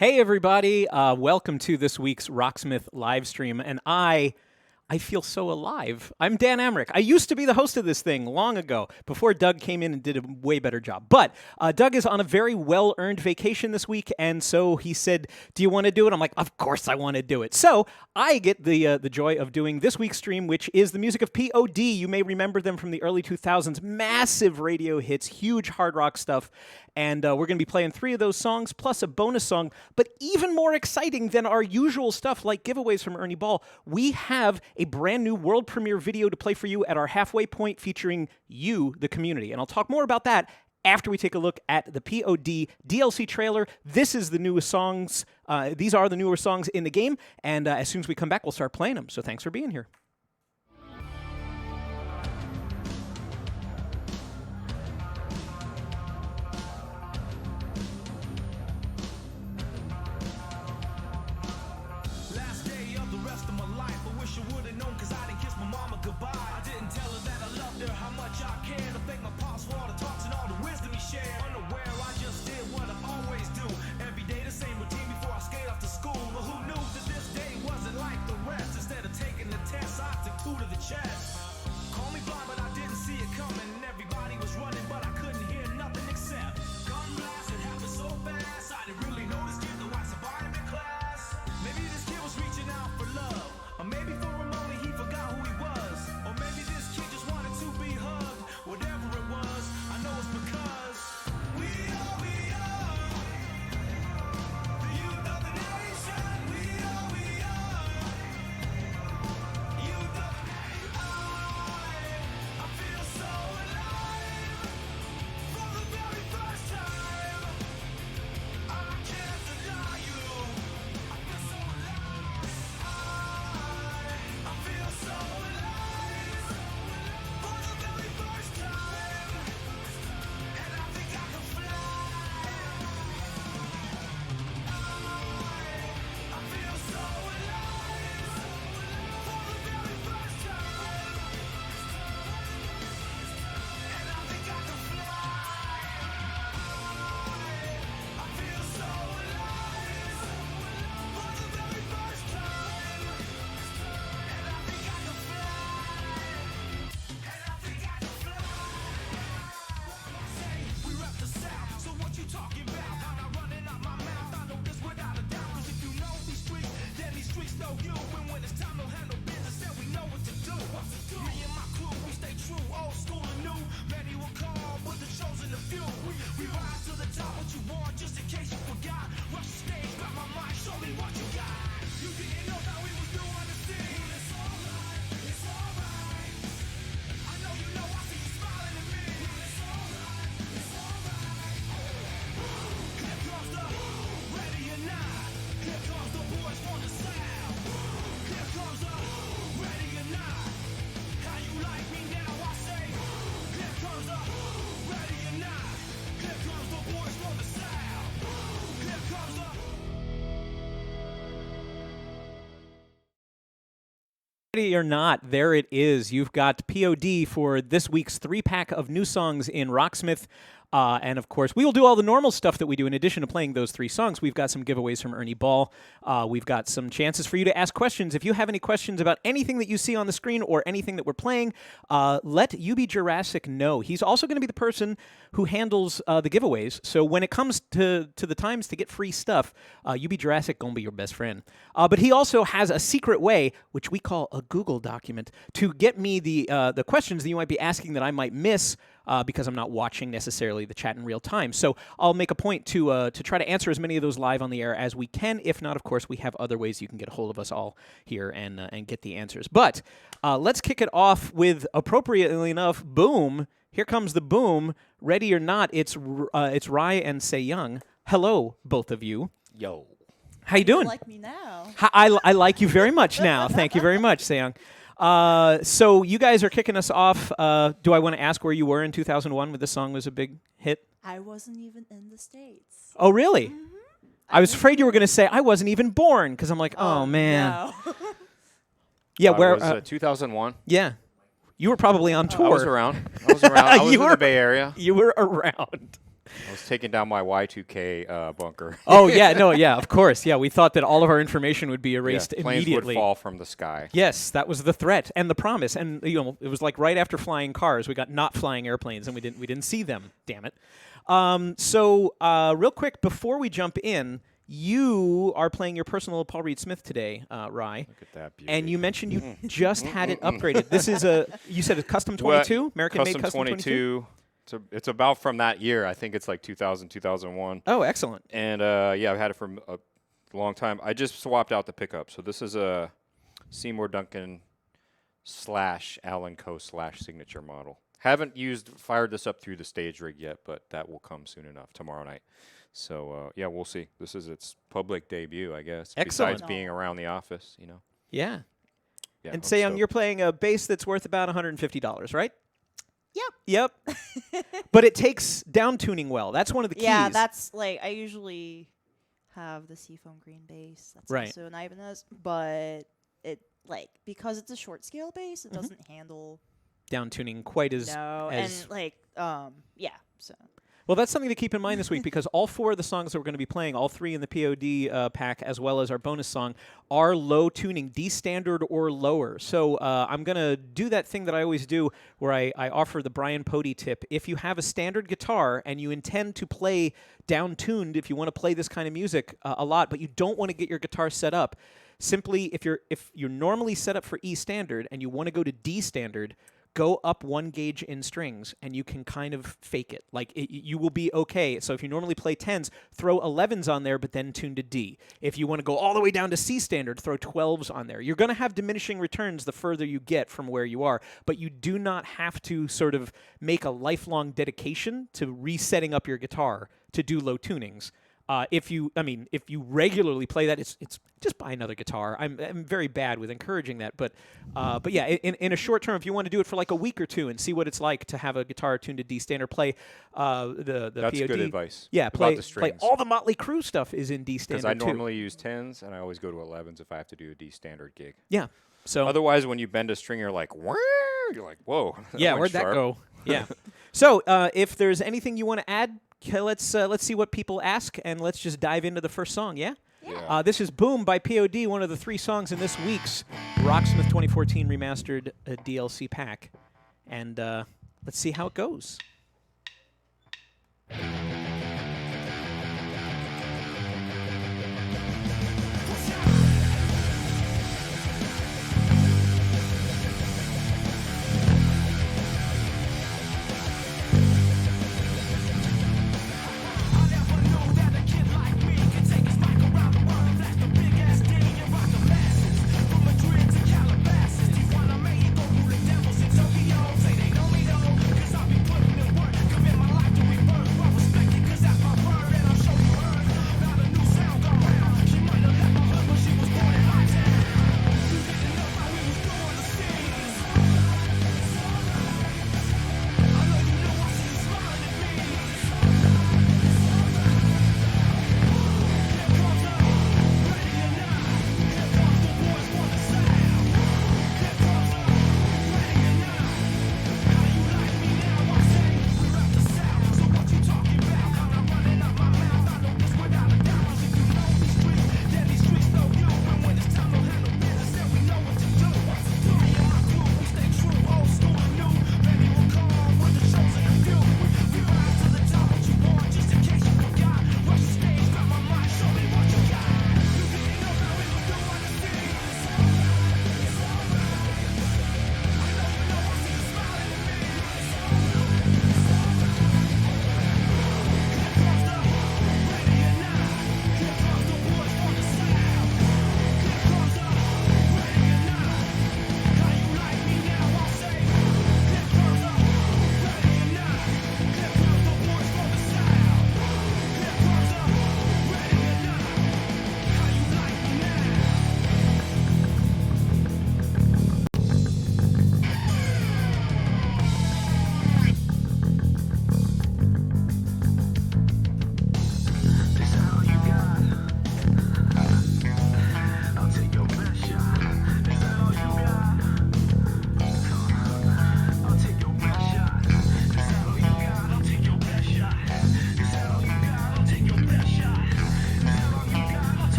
Hey everybody, welcome to this week's Rocksmith live stream, and I feel so alive. I'm Dan Emmerich. I used to be the host of this thing long ago, before Doug came in and did a way better job. But Doug is on a very well-earned vacation this week, and so he said, do you want to do it? I'm like, of course I want to do it. So I get the joy of doing this week's stream, which is the music of P.O.D. You may remember them from the early 2000s. Massive radio hits, huge hard rock stuff. And we're going to be playing 3 of those songs, plus a bonus song. But even more exciting than our usual stuff, like giveaways from Ernie Ball, we have a brand new world premiere video to play for you at our halfway point featuring you, the community. And I'll talk more about that after we take a look at the P.O.D. DLC trailer. This is the newest songs. These are the newer songs in the game. And as soon as we come back, we'll start playing them. So thanks for being here. Ready or not, there it is. You've got P.O.D. for this week's 3-pack of new songs in Rocksmith. And, of course, we will do all the normal stuff that we do in addition to playing those 3 songs. We've got some giveaways from Ernie Ball. We've got some chances for you to ask questions. If you have any questions about anything that you see on the screen or anything that we're playing, let UB Jurassic know. He's also going to be the person who handles the giveaways. So when it comes to the times to get free stuff, UB Jurassic going to be your best friend. But he also has a secret way, which we call a Google document, to get me the questions that you might be asking that I might miss because I'm not watching necessarily the chat in real time. So I'll make a point to try to answer as many of those live on the air as we can. If not, of course, we have other ways you can get a hold of us all here and get the answers. But let's kick it off with, appropriately enough, Boom. Here comes the Boom. Ready or not, it's Rye and Se Young. Hello, both of you. Yo. How you doing? You like me now. I like you very much now. Thank you very much, Se Young. So you guys are kicking us off. Do I want to ask where you were in 2001 when this song was a big hit? I wasn't even in the States. Oh, really? Mm-hmm. I was afraid you were going to say I wasn't even born because I'm like, oh man. No. Yeah, where? Was it 2001? Yeah, you were probably on tour. I was around. I was in the Bay Area. You were around. I was taking down my Y2K bunker. Oh yeah, no, yeah, of course, yeah. We thought that all of our information would be erased Yeah, planes immediately. would fall from the sky. Yes, that was the threat and the promise, and it was like right after flying cars, we got not flying airplanes, and we didn't see them. Damn it. So real quick before we jump in, you are playing your personal Paul Reed Smith today, Rye. Look at that beauty. And you mentioned you just had it upgraded. This is you said a custom 22, American-made custom 22. It's about from that year. I think it's like 2000, 2001. Oh, excellent. And yeah, I've had it for a long time. I just swapped out the pickup. So this is a Seymour Duncan / Allen Co. / signature model. Haven't fired this up through the stage rig yet, but that will come soon enough tomorrow night. So yeah, we'll see. This is its public debut, I guess. Excellent. Besides being around the office, Yeah. Yeah, And I'm Seong, stoked. you're playing a bass that's worth about $150, right? Yep. Yep. But it takes down tuning well. That's one of the keys. Yeah, that's like I usually have the Seafoam Green bass. That's Right. also an Ibanez, but it because it's a short scale bass, it doesn't handle down tuning quite as and yeah. So well. That's something to keep in mind this week because all 4 of the songs that we're going to be playing, all 3 in the P.O.D. Pack, as well as our bonus song, are low tuning, D standard or lower. So I'm going to do that thing that I always do where I offer the Brian P.O.D. tip. If you have a standard guitar and you intend to play down tuned, if you want to play this kind of music a lot, but you don't want to get your guitar set up, simply if you're normally set up for E standard and you want to go to D standard, go up 1 gauge in strings, and you can kind of fake it. Like, you will be okay. So if you normally play 10s, throw 11s on there, but then tune to D. If you want to go all the way down to C standard, throw 12s on there. You're going to have diminishing returns the further you get from where you are, but you do not have to sort of make a lifelong dedication to resetting up your guitar to do low tunings. If you regularly play that, it's just buy another guitar. I'm very bad with encouraging that, but yeah, in a short term, if you want to do it for like a week or 2 and see what it's like to have a guitar tuned to D standard, play the That's P.O.D. good advice. Yeah, about play the strings. all the Motley Crue stuff is in D standard Because I too. normally use 10s, and I always go to 11s if I have to do a D standard gig. Yeah. So Otherwise, when you bend a string, you're like, where? You're like, whoa. yeah, went where'd that sharp. go? Yeah. So if there's anything you want to add, let's see what people ask, and let's just dive into the first song. Yeah. Yeah. This is Boom by P.O.D., one of the 3 songs in this week's Rocksmith 2014 Remastered DLC pack. And let's see how it goes. Say they know me though, 'cause I be putting in work.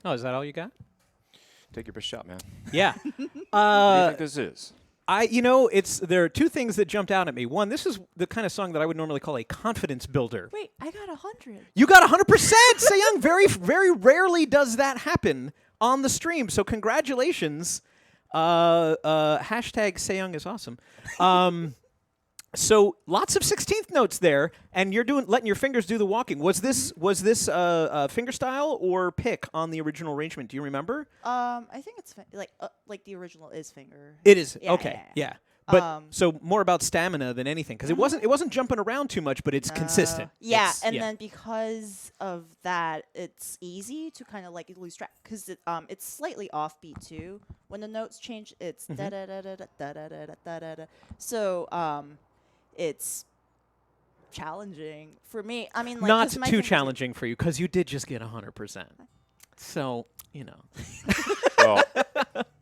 Oh, is that all you got? Take your best shot, man. Yeah. What do you think this is? There are two things that jumped out at me. One, this is the kind of song that I would normally call a confidence builder. Wait, I got 100. You got 100%, Sayung. Very, very rarely does that happen on the stream. So congratulations. Hashtag Sayung is awesome. So lots of 16th notes there, and you're letting your fingers do the walking. Was this fingerstyle or pick on the original arrangement? Do you remember? I think it's like the original is finger. It is. Yeah, Okay. yeah. But so more about stamina than anything, because it wasn't jumping around too much, but it's consistent. Yeah, It's- and then because of that, it's easy to kind of like lose track because it's slightly offbeat too. When the notes change, it's da da da da da da da da da da da. So it's challenging for me. I mean, like, not 'cause my too fingers- challenging for you, because you did just get 100%. So Well,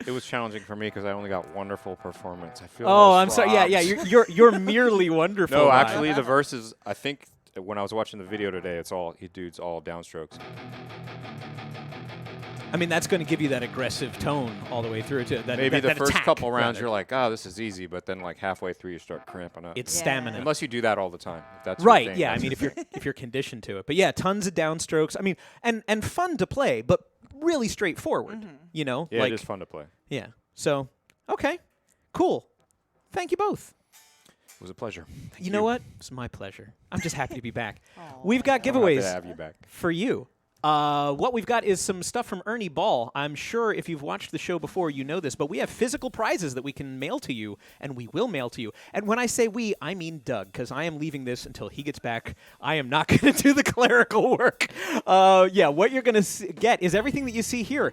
it was challenging for me because I only got wonderful performance. I feel. Oh, those I'm sorry. Yeah, throbs. you're merely wonderful. No, Ryan. actually, the verses. I think when I was watching the video today, it's all all downstrokes. I mean, that's going to give you that aggressive tone all the way through to that. Maybe the that first attack, couple rounds, rather. you're like, oh, this is easy, but then like halfway through, you start cramping up. It's Yeah. stamina. Unless you do that all the time. If that's your Right, thing, yeah. I that's mean, your if you're conditioned to it, but yeah, tons of downstrokes. I mean, and fun to play, but really straightforward. You know, yeah, like it is fun to play. yeah. So okay, cool. Thank you both. It was a pleasure. You know what? It's my pleasure. I'm just happy to be back. Aw. We've got I'm happy giveaways to have you back. for you. What we've got is some stuff from Ernie Ball. I'm sure if you've watched the show before, you know this, but we have physical prizes that we can mail to you, and we will mail to you. And when I say we, I mean Doug, because I am leaving this until he gets back. I am not going to do the clerical work. Yeah, what you're going to get is everything that you see here.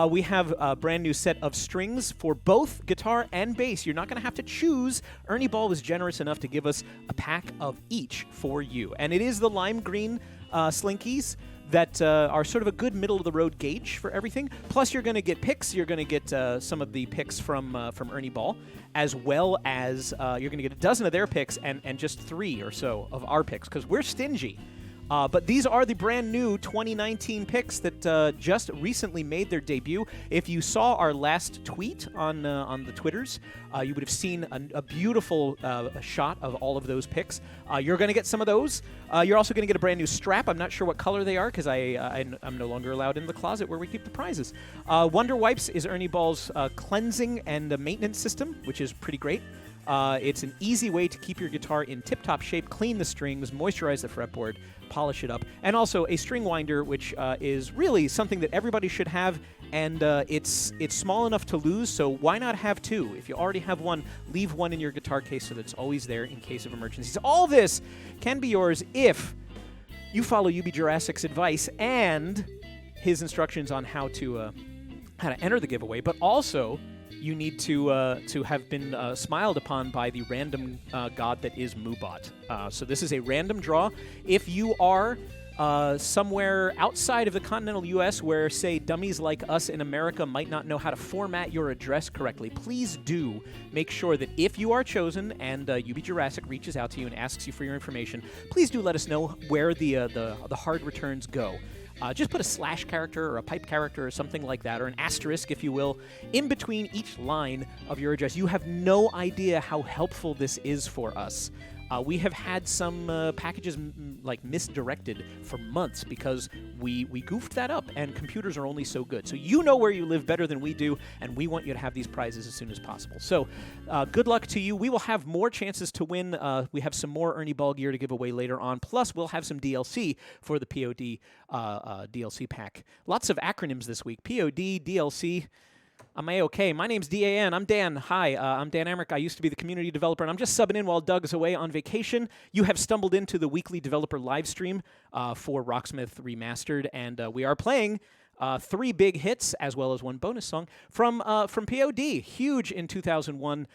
We have a brand new set of strings for both guitar and bass. You're not going to have to choose. Ernie Ball was generous enough to give us a pack of each for you. And it is the lime green slinkies that are sort of a good middle-of-the-road gauge for everything. Plus, you're going to get picks. You're going to get some of the picks from Ernie Ball, as well as you're going to get a dozen of their picks and just 3 or so of our picks, because we're stingy. But these are the brand new 2019 picks that just recently made their debut. If you saw our last tweet on the Twitters, you would have seen a beautiful shot of all of those picks. You're going to get some of those. You're also going to get a brand new strap. I'm not sure what color they are because I'm no longer allowed in the closet where we keep the prizes. Wonder Wipes is Ernie Ball's cleansing and maintenance system, which is pretty great. It's an easy way to keep your guitar in tip-top shape, clean the strings, moisturize the fretboard, polish it up, and also a string winder, which is really something that everybody should have, and it's small enough to lose, so why not have 2? If you already have one, leave one in your guitar case so that it's always there in case of emergencies. All this can be yours if you follow UB Jurassic's advice and his instructions on how to enter the giveaway, but also you need to have been smiled upon by the random god that is Moobot. So this is a random draw. If you are somewhere outside of the continental U.S. where, say, dummies like us in America might not know how to format your address correctly, please do make sure that if you are chosen and UB Jurassic reaches out to you and asks you for your information, please do let us know where the hard returns go. Just put a slash character or a pipe character or something like that, or an asterisk, if you will, in between each line of your address. You have no idea how helpful this is for us. We have had some packages misdirected for months because we goofed that up, and computers are only so good. So you know where you live better than we do, and we want you to have these prizes as soon as possible. So good luck to you. We will have more chances to win. We have some more Ernie Ball gear to give away later on. Plus, we'll have some DLC for the P.O.D. DLC pack. Lots of acronyms this week. P.O.D., DLC. I'm A-OK. My name's D-A-N. I'm Dan. Hi, I'm Dan Emmerich. I used to be the community developer, and I'm just subbing in while Doug's away on vacation. You have stumbled into the weekly developer live stream for Rocksmith Remastered, and we are playing 3 big hits as well as 1 bonus song from P.O.D. Huge in 2001.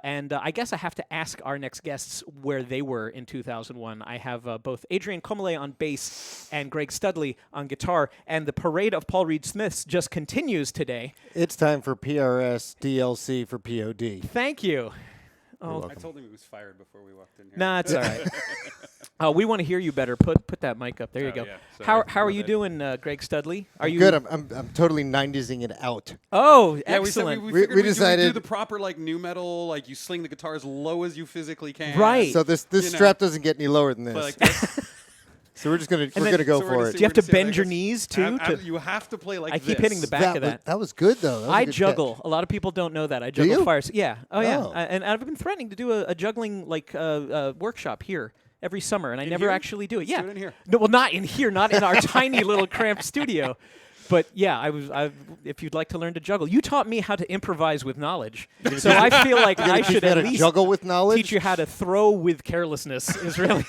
And I guess I have to ask our next guests where they were in 2001. I have both Adrian Comele on bass and Greg Studley on guitar, and the parade of Paul Reed Smiths just continues today. It's time for PRS DLC for POD. Thank you. Oh, I told him he was fired before we walked in here. nah, it's all right. We want to hear you better. Put that mic up. There you Oh, go. yeah. How Sorry. are My you bad. doing, Greg Studley? Are you good? I'm totally 90sing it out. Oh, Yeah, we said excellent. we We figured we'd do decided- the proper like new metal, like you sling the guitar as low as you physically can. Right. So this You know. strap doesn't get any lower than this. But like this. So we're just gonna then- go So we're for gonna it. see- Do you have we're to gonna see how bend that your goes. knees too? You have to play like I this. keep hitting the back of that. That was good though. That was a I good juggle. catch. A lot of people don't know that. I Do juggle you? fires. Yeah. Oh, yeah. Oh. And I've been threatening to do a juggling workshop here every summer, and I In never here? actually do it. Let's Yeah. do it in here. No, well, not in here, not in our tiny little cramped studio. But yeah, if you'd like to learn to juggle, you taught me how to improvise with knowledge. So I feel like I Teach should me how at to least juggle with knowledge. teach you how to throw with carelessness. Is really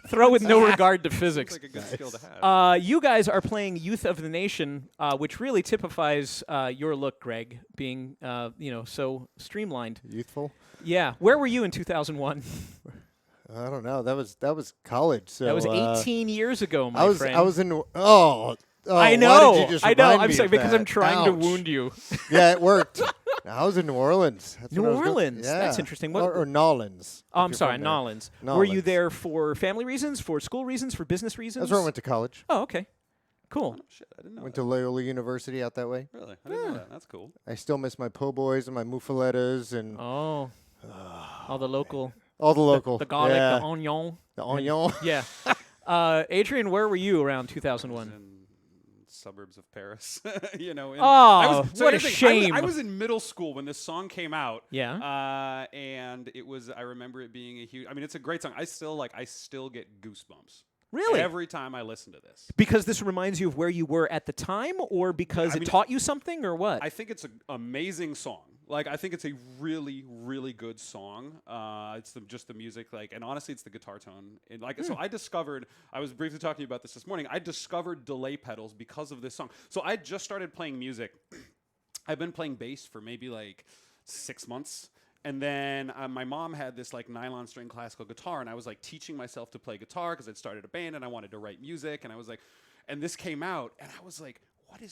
throw with no regard to physics. It's like a good skill to have. You guys are playing Youth of the Nation, which really typifies your look, Greg, being so streamlined. Youthful. Yeah. Where were you in 2001? I don't know. That was college. So That was 18 years ago, my I was friend. I was in. Oh. I Why know. did you just I know. remind I'm me sorry of because I'm that? trying to Ouch. wound you. Yeah, it worked. I was in New Orleans. That's New what I was going- Orleans. That's Yeah. interesting. What- Or Nolans. Oh, if I'm you're sorry, from there. Nolans. Were you Nolans. there for family reasons, for school reasons, for business reasons? That's where I went to college. Oh, okay. Cool. Oh, shit, I didn't know Went that. to Loyola University out that way. Really? I didn't know that. That's cool. I still miss my po' boys and my muffalettas and Oh. All the local. all the local. The garlic, yeah. the onion. The onion. Yeah. Adrian, where were you around 2001? In suburbs of Paris, and Oh, what a here's the thing, shame. I was in middle school when this song came out. Yeah. And it was. I remember it being a huge. I mean, it's a great song. I still get goosebumps. Really? Every time I listen to this. Because this reminds you of where you were at the time, or because I it mean, taught you something, or what? I think it's an amazing song. Like, I think it's a really, really good song. It's just the music, and honestly, it's the guitar tone. And so I was briefly talking about this morning. I discovered delay pedals because of this song. So I just started playing music. I've been playing bass for maybe 6 months. And then my mom had this nylon string classical guitar, and I was teaching myself to play guitar because I'd started a band and I wanted to write music. And I was and this came out, and I was like,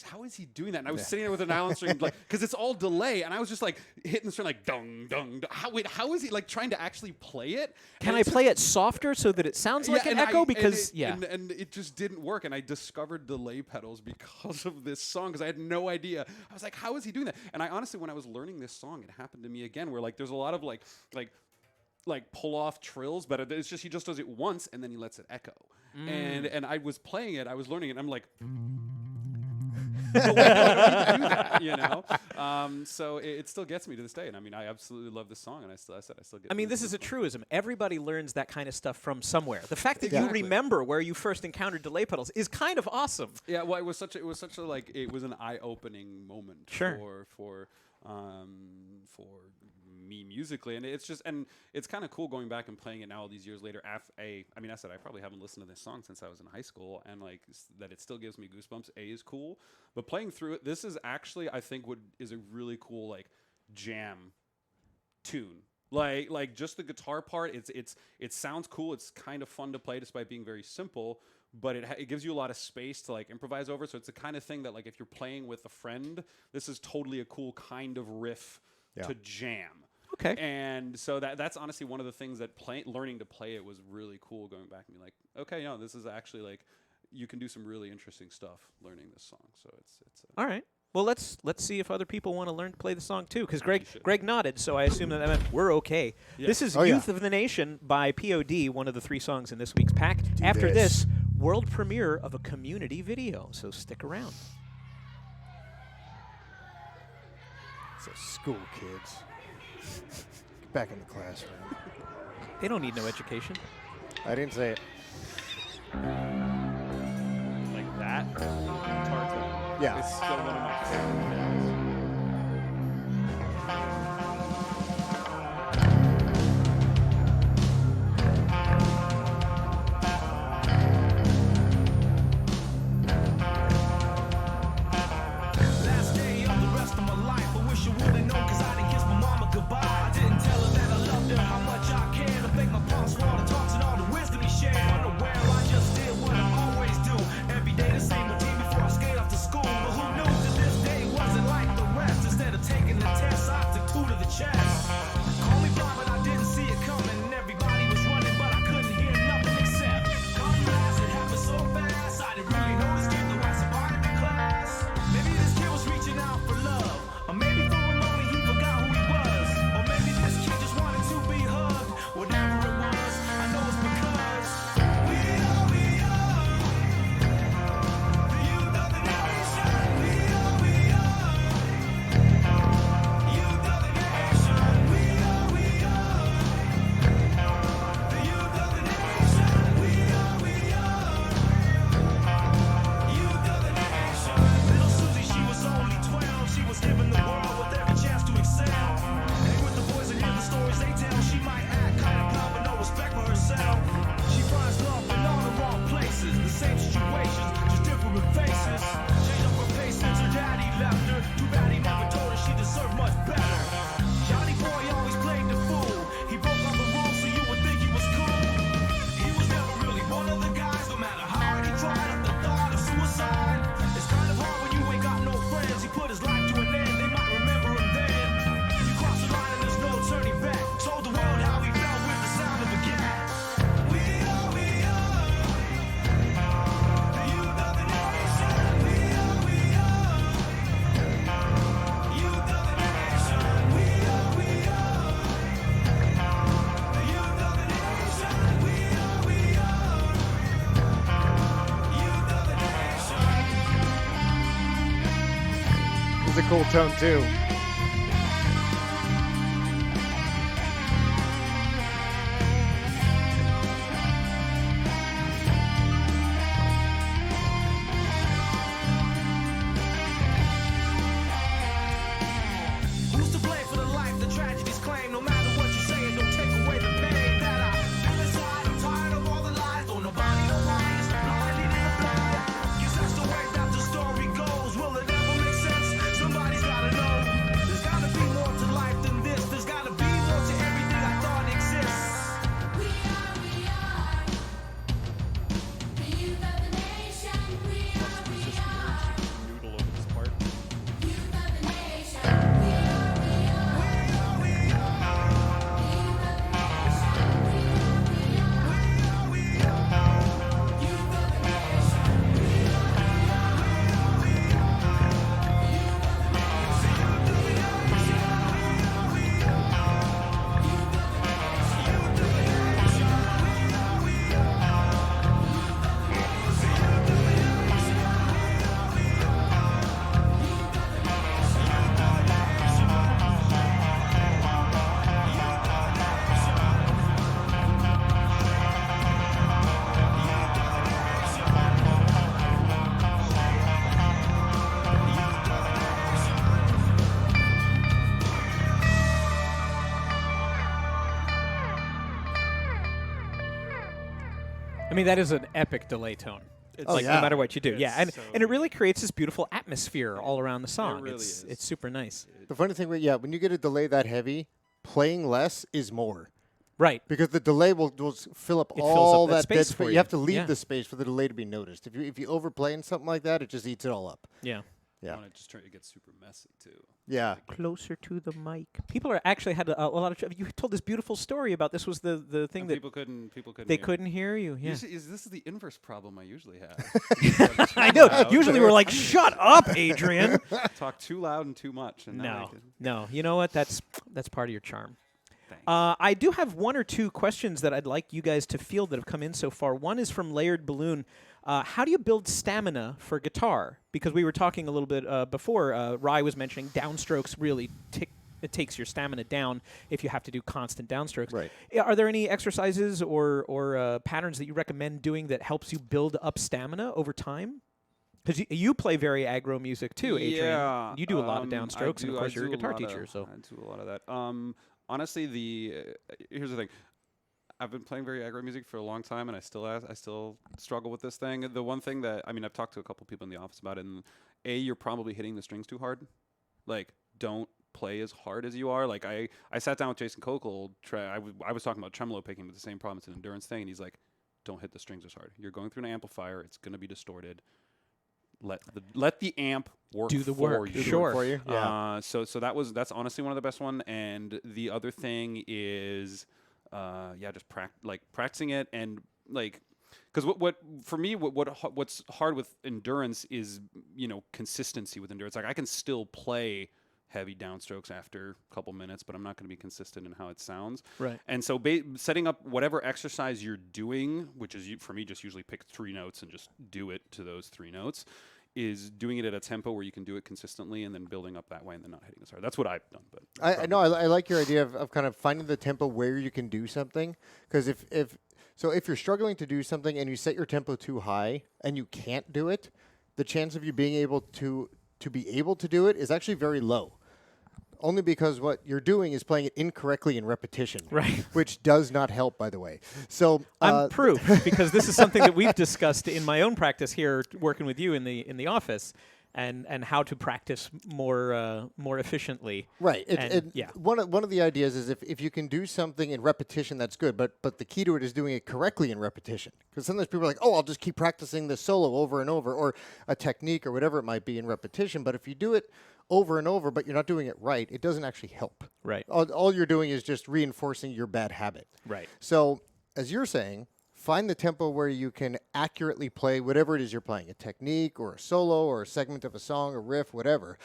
how is he doing that? And I was sitting there with a nylon string, because it's all delay, and I was just hitting the string dung, dung, dung. How is he trying to actually play it? Can And I it's- play it softer so that it sounds like an and echo? I- Because and it just didn't work, and I discovered delay pedals because of this song because I had no idea. I was like, how is he doing that? And I honestly, when I was learning this song, it happened to me again, where there's a lot of pull off trills, but it's just he just does it once and then he lets it echo. And I was playing it, I was learning it, and I'm like. But why don't we do that, So it still gets me to this day, and I mean, I absolutely love this song, and I still get. I mean, this is a truism. Everybody learns that kind of stuff from somewhere. The fact that Exactly. you remember where you first encountered delay pedals is kind of awesome. Yeah, well, it was an eye-opening moment Sure. for me musically, and it's kind of cool going back and playing it now all these years later. I said I probably haven't listened to this song since I was in high school, and that it still gives me goosebumps. Is cool, but playing through it, this is actually I think what is a really cool jam tune. Just the guitar part, it sounds cool. It's kind of fun to play despite being very simple. But it gives you a lot of space to improvise over. So it's the kind of thing that if you're playing with a friend, this is totally a cool kind of riff to jam. Okay. And so that's honestly one of the things that learning to play it was really cool. Going back and be okay, this is actually you can do some really interesting stuff learning this song. So it's All right. Well, let's see if other people want to learn to play the song too. Because Greg should. nodded, so I assume that meant we're okay. Yeah. This is Oh, yeah. Youth of the Nation by P.O.D., one of the 3 songs in this week's pack. After this, world premiere of a community video. So stick around. So school kids. Get back in the classroom. They don't need no education. I didn't say it. like that. Guitar tone. Yeah. It's still one of my favorite things. Last day of the rest of my life. I wish you would've known, 'cause I didn't kiss my mama goodbye. I didn't tell her that I loved her, how much I cared. I thank my pops for all the talks and all the wisdom he shared. Unaware, I just did what I always do. Every day the same routine before I skate off to school. But who knew that this day wasn't put his life to an end, they might remember him then. You cross the line and there's no turning back. Told the world how he felt with the sound of a gat. We are the youth of the nation. We are the youth of the nation. We are the youth of the nation. We are the youth of the nation. It's a cool tone too. Who's to blame for the life the tragedies claim? No matter what you say, it don't take away the pain that I feel inside. I'm tired of all the lies. Don't nobody know why. It's blinded in the blind. Guess that's the way that the story goes. Will it ever make sense? Somebody's gotta know. There's gotta be more to life than this. There's gotta be more to everything I thought exists. We are the youth of the nation. We are the Noodle over this part. youth of the nation. We are the I mean, that is an epic delay tone. It's Like, yeah. no matter what you do. It's Yeah, and so it really creates this beautiful atmosphere all around the song. really it's, is. it's super nice. The funny thing, when you get a delay that heavy, playing less is more. Right. Because the delay will fill up It fills all up that that space dead for space. you. You have to leave Yeah. the space for the delay to be noticed. If you overplay in something like that, it just eats it all up. Yeah. Yeah. When it gets super messy too. Yeah. Closer to the mic. People are actually had a lot of. You told this beautiful story about this was the thing And that people couldn't. they hear. couldn't hear you. Yeah. Usually, this is the inverse problem I usually have. I know. Usually we're like, shut up, Adrian. Talk too loud and too much. And now I No, can- no. You know what? That's part of your charm. Thanks. I do have one or two questions that I'd like you guys to field that have come in so far. One is from Layered Balloon. How do you build stamina for guitar? Because we were talking a little bit before. Rye was mentioning downstrokes really it takes your stamina down if you have to do constant downstrokes. Right. Are there any exercises or patterns that you recommend doing that helps you build up stamina over time? Because you play very aggro music too, Adrian. Yeah, You do a lot of I downstrokes, and of do- course I you're a do guitar lot teacher. of- So I do a lot of that. Honestly, here's the thing. I've been playing very aggro music for a long time, and I still struggle with this thing. The one thing that I've talked to a couple people in the office about it, and you're probably hitting the strings too hard. Like, don't play as hard as you are. Like, I sat down with Jason Kokel. I was talking about tremolo picking with the same problem. It's an endurance thing, and he's like, don't hit the strings as hard. You're going through an amplifier. It's going to be distorted. Let the amp work. do the for work. you. Sure. For you? Yeah. So that's honestly one of the best one. And the other thing is, just practicing it and because what's hard with endurance is consistency with endurance. Like I can still play heavy downstrokes after a couple minutes, but I'm not going to be consistent in how it sounds. Right. And so setting up whatever exercise you're doing, which is for me just usually pick 3 notes and just do it to those 3 notes, is doing it at a tempo where you can do it consistently and then building up that way and then not hitting as hard. That's what I've done. But I know. I like your idea of kind of finding the tempo where you can do something. Because if you're struggling to do something and you set your tempo too high and you can't do it, the chance of you being able to be able to do it is actually very low. Only because what you're doing is playing it incorrectly in repetition, Right. Which does not help, by the way. So I'm proof because this is something that we've discussed in my own practice here, working with you in the office. and how to practice more efficiently. Right. And, yeah. One of the ideas is if you can do something in repetition, that's good. But the key to it is doing it correctly in repetition. Because sometimes people are like, oh, I'll just keep practicing this solo over and over, or a technique or whatever it might be in repetition. But if you do it over and over, but you're not doing it right, it doesn't actually help. Right. All you're doing is just reinforcing your bad habit. Right. So, as you're saying, find the tempo where you can accurately play whatever it is you're playing, a technique or a solo or a segment of a song, a riff, whatever.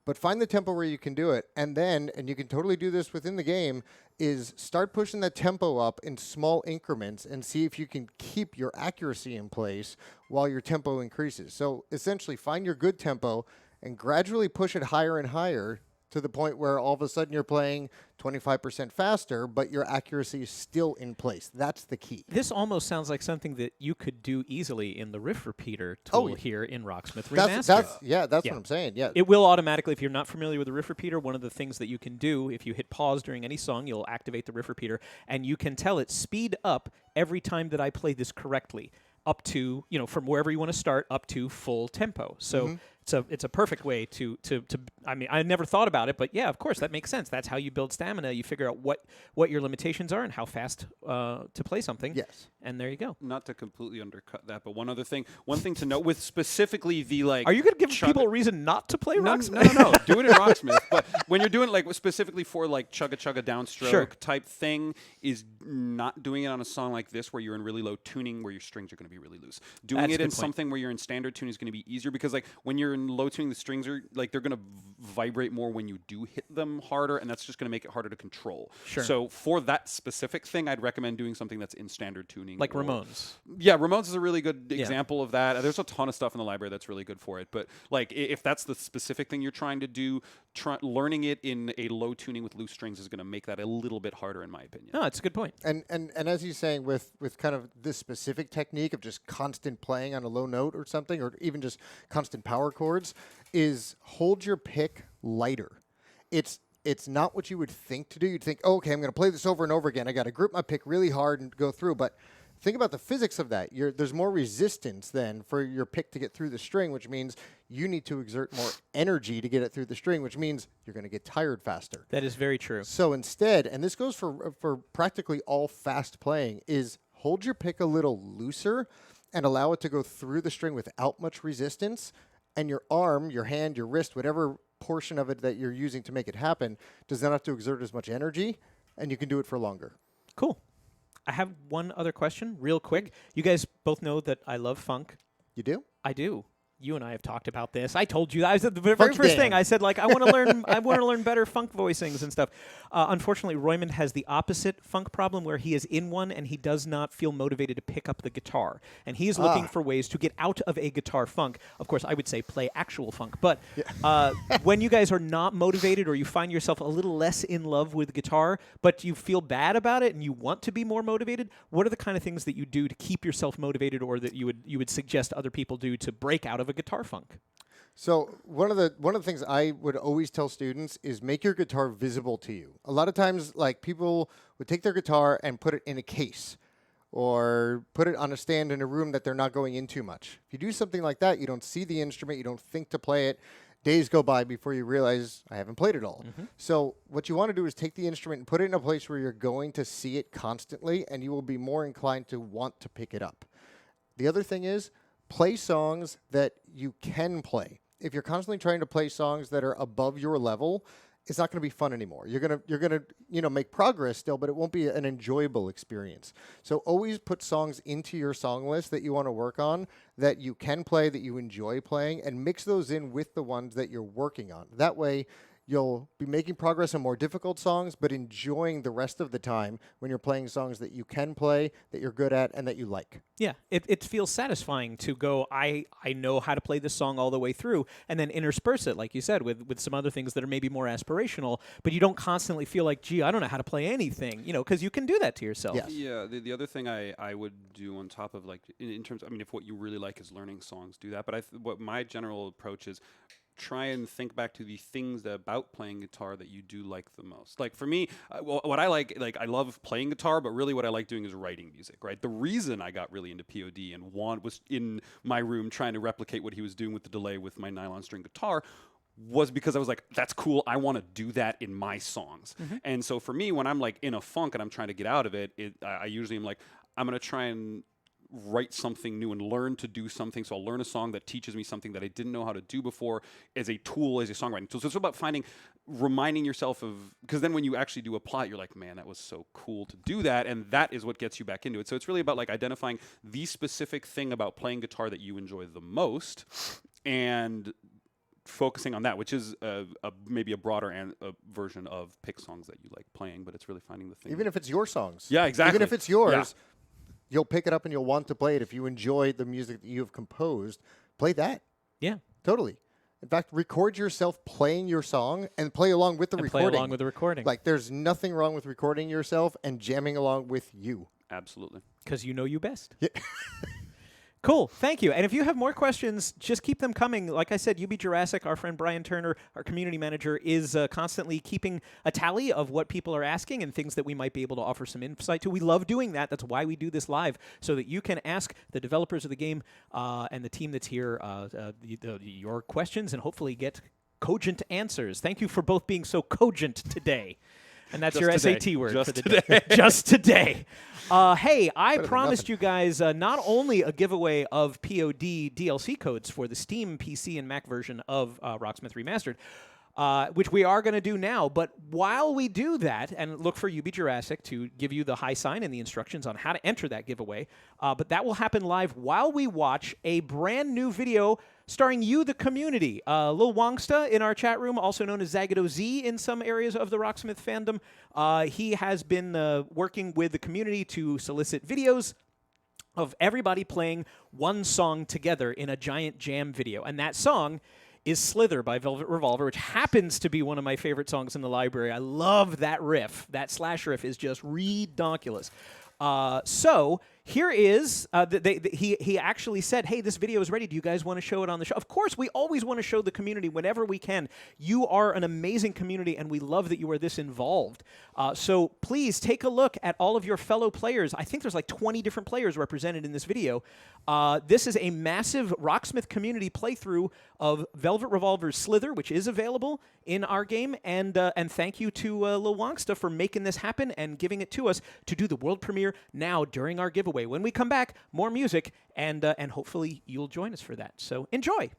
But find the tempo where you can do it. And then, and you can totally do this within the game, is start pushing that tempo up in small increments and see if you can keep your accuracy in place while your tempo increases. So essentially find your good tempo and gradually push it higher and higher to the point where all of a sudden you're playing 25% faster, but your accuracy is still in place. That's the key. This almost sounds like something that you could do easily in the riff repeater tool here in Rocksmith Remastered. That's Yeah. what I'm saying. Yeah. It will automatically, if you're not familiar with the riff repeater, one of the things that you can do, if you hit pause during any song, you'll activate the riff repeater, and you can tell it speed up every time that I play this correctly, up to, from wherever you want to start, up to full tempo. So it's a perfect way to I mean, I never thought about it, but yeah, of course, that makes sense. That's how you build stamina. You figure out what your limitations are and how fast to play something. Yes. And there you go. Not to completely undercut that, but one thing to note with specifically the Are you going to give people a reason not to play Rocksmith? No. Do it in Rocksmith. But when you're doing specifically for chugga chugga downstroke type thing, is not doing it on a song like this where you're in really low tuning where your strings are going to be really loose. Doing That's a it good in point. something where you're in standard tuning is going to be easier because when you're in low tuning, the strings are they're going to vibrate more when you do hit them harder, and that's just going to make it harder to control. Sure. So for that specific thing, I'd recommend doing something that's in standard tuning. Like or- Ramones. Yeah, Ramones is a really good example of that. There's a ton of stuff in the library that's really good for it. But if that's the specific thing you're trying to do, learning it in a low tuning with loose strings is going to make that a little bit harder, in my opinion. No, it's a good point. And as he's saying, with kind of this specific technique of just constant playing on a low note or something, or even just constant power chords, is hold your pick lighter. It's not what you would think to do. You'd think, okay, I'm going to play this over and over again. I got to grip my pick really hard and go through. But think about the physics of that. There's more resistance then for your pick to get through the string, which means you need to exert more energy to get it through the string, which means you're going to get tired faster. That is very true. So instead, and this goes for practically all fast playing, is hold your pick a little looser and allow it to go through the string without much resistance. And your arm, your hand, your wrist, whatever portion of it that you're using to make it happen, does not have to exert as much energy, and you can do it for longer. Cool. I have one other question, real quick. You guys both know that I love funk. You do? I do. You and I have talked about this. I told you that. I said the very Funky first Dan. thing. I said I want to learn. I want to learn better funk voicings and stuff. Unfortunately, Roymond has the opposite funk problem, where he is in one and he does not feel motivated to pick up the guitar, and he is looking for ways to get out of a guitar funk. Of course, I would say play actual funk. But when you guys are not motivated, or you find yourself a little less in love with guitar, but you feel bad about it and you want to be more motivated, what are the kind of things that you do to keep yourself motivated, or that you would suggest other people do to break out of a guitar funk? So one of the things I would always tell students is make your guitar visible to you. A lot of times, people would take their guitar and put it in a case, or put it on a stand in a room that they're not going into much. If you do something like that, you don't see the instrument, you don't think to play it. Days go by before you realize I haven't played it all. So what you want to do is take the instrument and put it in a place where you're going to see it constantly, and you will be more inclined to want to pick it up. The other thing is play songs that you can play. If you're constantly trying to play songs that are above your level, it's not going to be fun anymore. You're gonna make progress still, but it won't be an enjoyable experience. So always put songs into your song list that you want to work on, that you can play, that you enjoy playing, and mix those in with the ones that you're working on. That way, you'll be making progress on more difficult songs, but enjoying the rest of the time when you're playing songs that you can play, that you're good at, and that you like. Yeah, it feels satisfying to go, I know how to play this song all the way through, and then intersperse it, like you said, with some other things that are maybe more aspirational, but you don't constantly feel like, gee, I don't know how to play anything, because you can do that to yourself. Yes. Yeah, the other thing I would do on top of in terms, if what you really like is learning songs, do that. But what my general approach is, try and think back to the things about playing guitar that you do like the most. Like for me, what I like I love playing guitar, but really what I like doing is writing music, right? The reason I got really into P.O.D. and was in my room trying to replicate what he was doing with the delay with my nylon string guitar was because I was like, that's cool. I want to do that in my songs. And so for me, when I'm like in a funk and I'm trying to get out of it, I usually am like, I'm going to try and write something new and learn to do something. So I'll learn a song that teaches me something that I didn't know how to do before as a tool, as a songwriting tool. So it's about reminding yourself of, because then when you actually do apply it, you're like, man, that was so cool to do that. And that is what gets you back into it. So it's really about like identifying the specific thing about playing guitar that you enjoy the most and focusing on that, which is maybe a broader version of pick songs that you like playing, but it's really finding the thing. Even if it's your songs. Yeah, exactly. Even if it's yours, Yeah. you'll pick it up and you'll want to play it. If you enjoy the music that you have composed, play that. Yeah. Totally. In fact, record yourself playing your song and play along with the And recording. play along with the recording. Like, there's nothing wrong with recording yourself and jamming along with you. Absolutely. Because you know you best. Yeah. Cool. Thank you. And if you have more questions, just keep them coming. Like I said, UB Jurassic, our friend Brian Turner, our community manager, is constantly keeping a tally of what people are asking and things that we might be able to offer some insight to. We love doing that. That's why we do this live, so that you can ask the developers of the game and the team that's here your questions and hopefully get cogent answers. Thank you for both being so cogent today. And that's Just your today. SAT word Just for the today. day. Just today. Hey, I than promised nothing. you guys not only a giveaway of P.O.D. DLC codes for the Steam PC and Mac version of Rocksmith Remastered, which we are going to do now. But while we do that, and look for UB Jurassic to give you the high sign and the instructions on how to enter that giveaway, but that will happen live while we watch a brand new video starring you, the community. Lil Wongsta in our chat room, also known as Zagato Z in some areas of the Rocksmith fandom. He has been working with the community to solicit videos of everybody playing one song together in a giant jam video. And that song is Slither by Velvet Revolver, which happens to be one of my favorite songs in the library. I love that riff. That slash riff is just redonkulous. So here is, he actually said, hey, this video is ready. Do you guys want to show it on the show? Of course, we always want to show the community whenever we can. You are an amazing community, and we love that you are this involved. So please take a look at all of your fellow players. I think there's like 20 different players represented in this video. This is a massive Rocksmith community playthrough of Velvet Revolver's Slither, which is available in our game. And thank you to Lil Wongsta for making this happen and giving it to us to do the world premiere now during our giveaway. When we come back, more music, and hopefully you'll join us for that. So enjoy.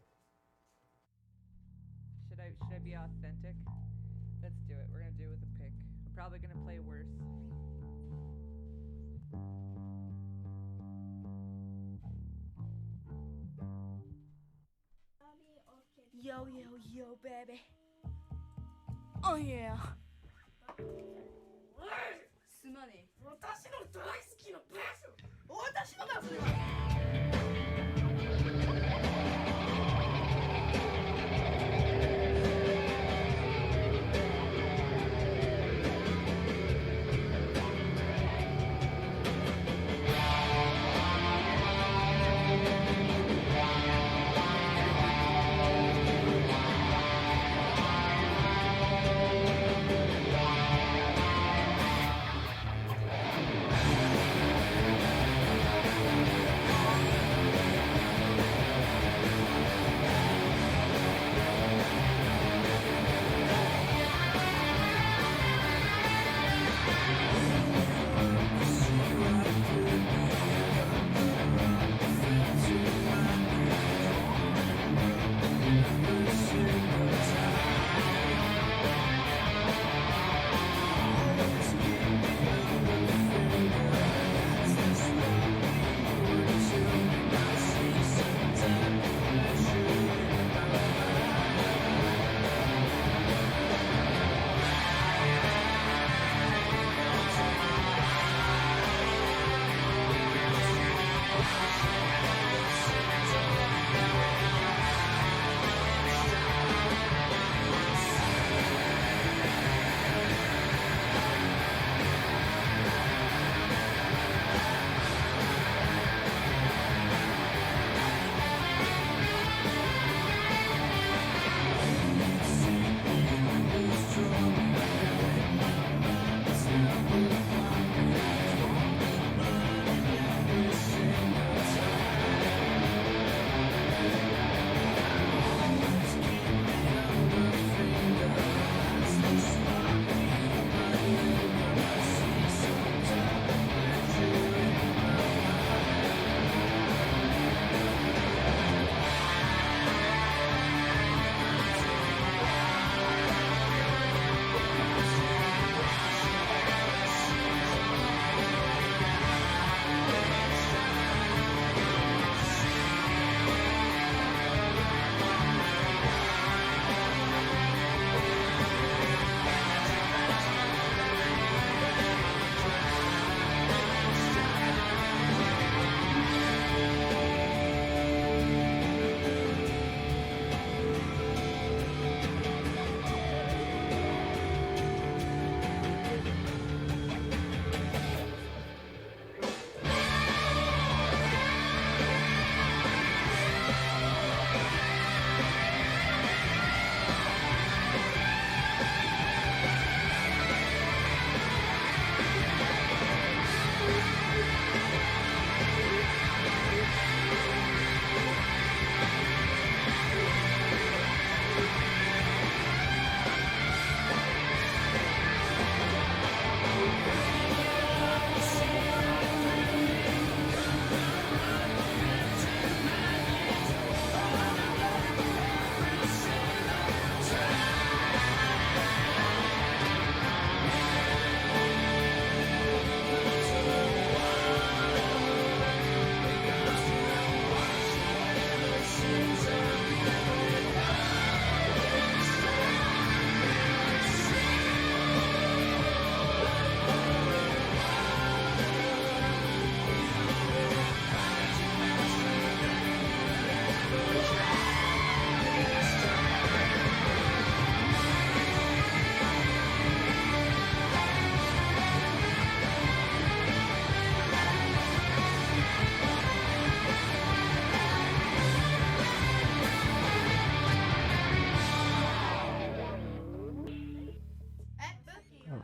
Should I be authentic? Let's do it. We're gonna do it with a pick. I'm probably gonna play worse. Yo, yo, yo, baby. Oh, yeah. すまねえ。私の大好きなベース。私のだよ、それは。Yo,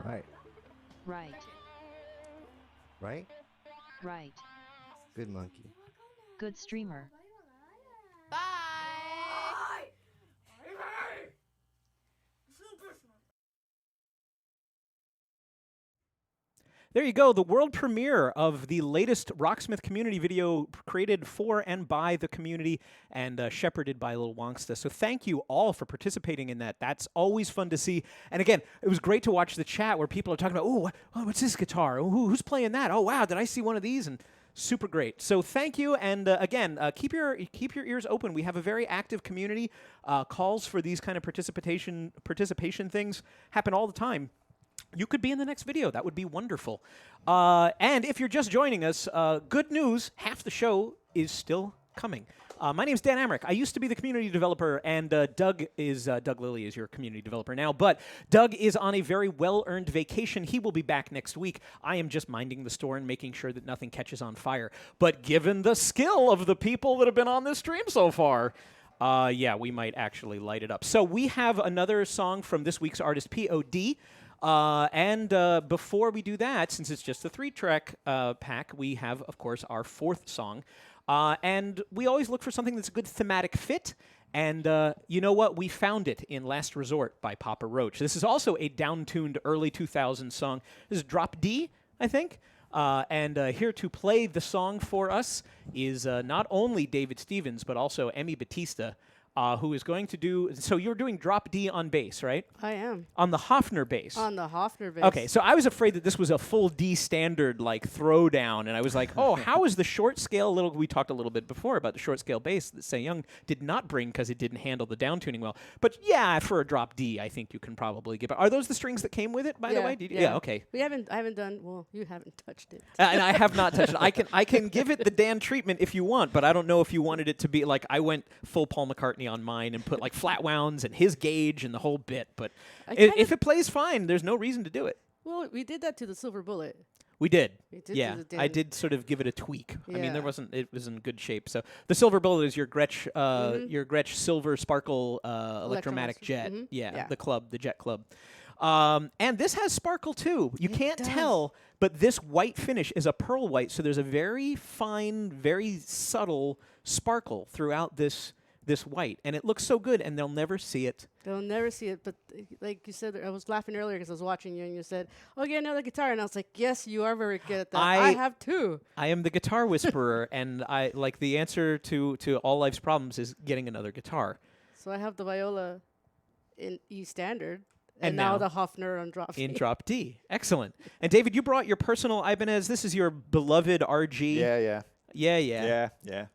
Right. Right. Right? Right. Good monkey. Good streamer. Bye. Bye. Super smart. There you go, the world premiere of the latest Rocksmith community video created for and by the community and shepherded by Lil Wongsta. So thank you all for participating in that. That's always fun to see. And again, it was great to watch the chat where people are talking about, oh, what's this guitar? Oh, who's playing that? Oh, wow, did I see one of these? And super great. So thank you, and again, keep your ears open. We have a very active community. Calls for these kind of participation things happen all the time. You could be in the next video. That would be wonderful. And if you're just joining us, good news, half the show is still coming. My name's Dan Amrick. I used to be the community developer, and Doug Lilly is your community developer now. But Doug is on a very well-earned vacation. He will be back next week. I am just minding the store and making sure that nothing catches on fire. But given the skill of the people that have been on this stream so far, yeah, we might actually light it up. So we have another song from this week's artist, P.O.D. And before we do that, since it's just a 3-track pack, we have, of course, our 4th song. And we always look for something that's a good thematic fit. And you know what? We found it in Last Resort by Papa Roach. This is also a down-tuned early 2000s song. This is Drop D, I think. And here to play the song for us is not only David Stevens, but also Emmy Batista, who is going to do... So you're doing Drop D on bass, right? I am. On the Hofner bass. On the Hofner bass. Okay, so I was afraid that this was a full D standard, like, throwdown, and I was like, oh, how is the short scale little... We talked a little bit before about the short scale bass that Sei Young did not bring because it didn't handle the down tuning well. But yeah, for a Drop D, I think you can probably give it... Are those the strings that came with it, by the way? Yeah, okay. I haven't done... Well, you haven't touched it. And I have not touched it. I can give it the Dan treatment if you want, but I don't know if you wanted it to be like I went full Paul McCartney on mine and put like flat wounds and his gauge and the whole bit. But if it plays fine, there's no reason to do it. Well, we did that to the Silver Bullet. We did. Yeah, I did sort of give it a tweak. Yeah. I mean, it was in good shape. So the Silver Bullet is your Gretsch Silver Sparkle Electromatic Jet. Mm-hmm. Yeah, the Jet Club. And this has sparkle too. You can't tell, but this white finish is a pearl white, so there's a very fine, very subtle sparkle throughout this white, and it looks so good, and they'll never see it. They'll never see it, but like you said, I was laughing earlier because I was watching you, and you said, "Oh, get another guitar," and I was like, "Yes, you are very good at that. I have two." I am the guitar whisperer, and I like the answer to all life's problems is getting another guitar. So I have the viola in E standard. And now the Hofner on Drop D. In Drop D. Excellent. And David, you brought your personal Ibanez. This is your beloved RG. Yeah.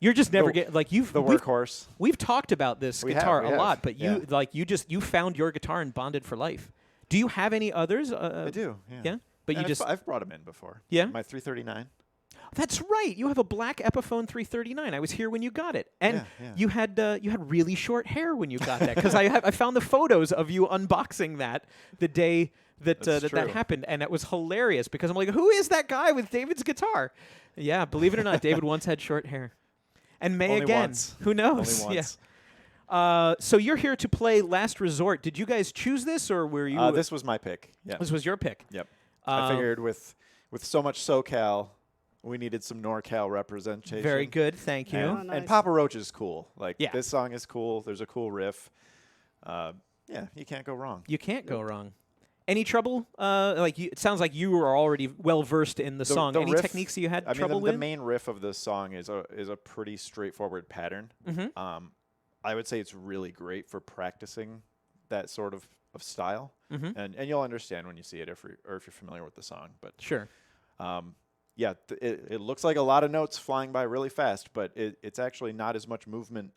You're just never get like you've the workhorse. We've talked about this guitar a lot, but yeah. you found your guitar and bonded for life. Do you have any others? I do. Yeah. But and you I've brought them in before. Yeah. My 339. That's right. You have a black Epiphone 339. I was here when you got it, and you had really short hair when you got that because I found the photos of you unboxing that the day that happened, and it was hilarious because I'm like, who is that guy with David's guitar? Yeah, believe it or not, David once had short hair, and may Only again. Once. Who knows? Only once. Yeah. So you're here to play Last Resort. Did you guys choose this, or were you? This was my pick. Yeah. This was your pick. Yep. I figured with so much SoCal, we needed some NorCal representation. Very good, thank you. Oh, nice. And Papa Roach is cool. Like, Yeah. this song is cool. There's a cool riff. Yeah, you can't go wrong. You can't go wrong. Any trouble? It sounds like you were already well versed in the song. Any riff, techniques you had I trouble mean, with? the main riff of this song is a pretty straightforward pattern. Mm-hmm. I would say it's really great for practicing that sort of style, Mm-hmm. and you'll understand when you see it if you're familiar with the song. But Sure. yeah, it looks like a lot of notes flying by really fast, but it's actually not as much movement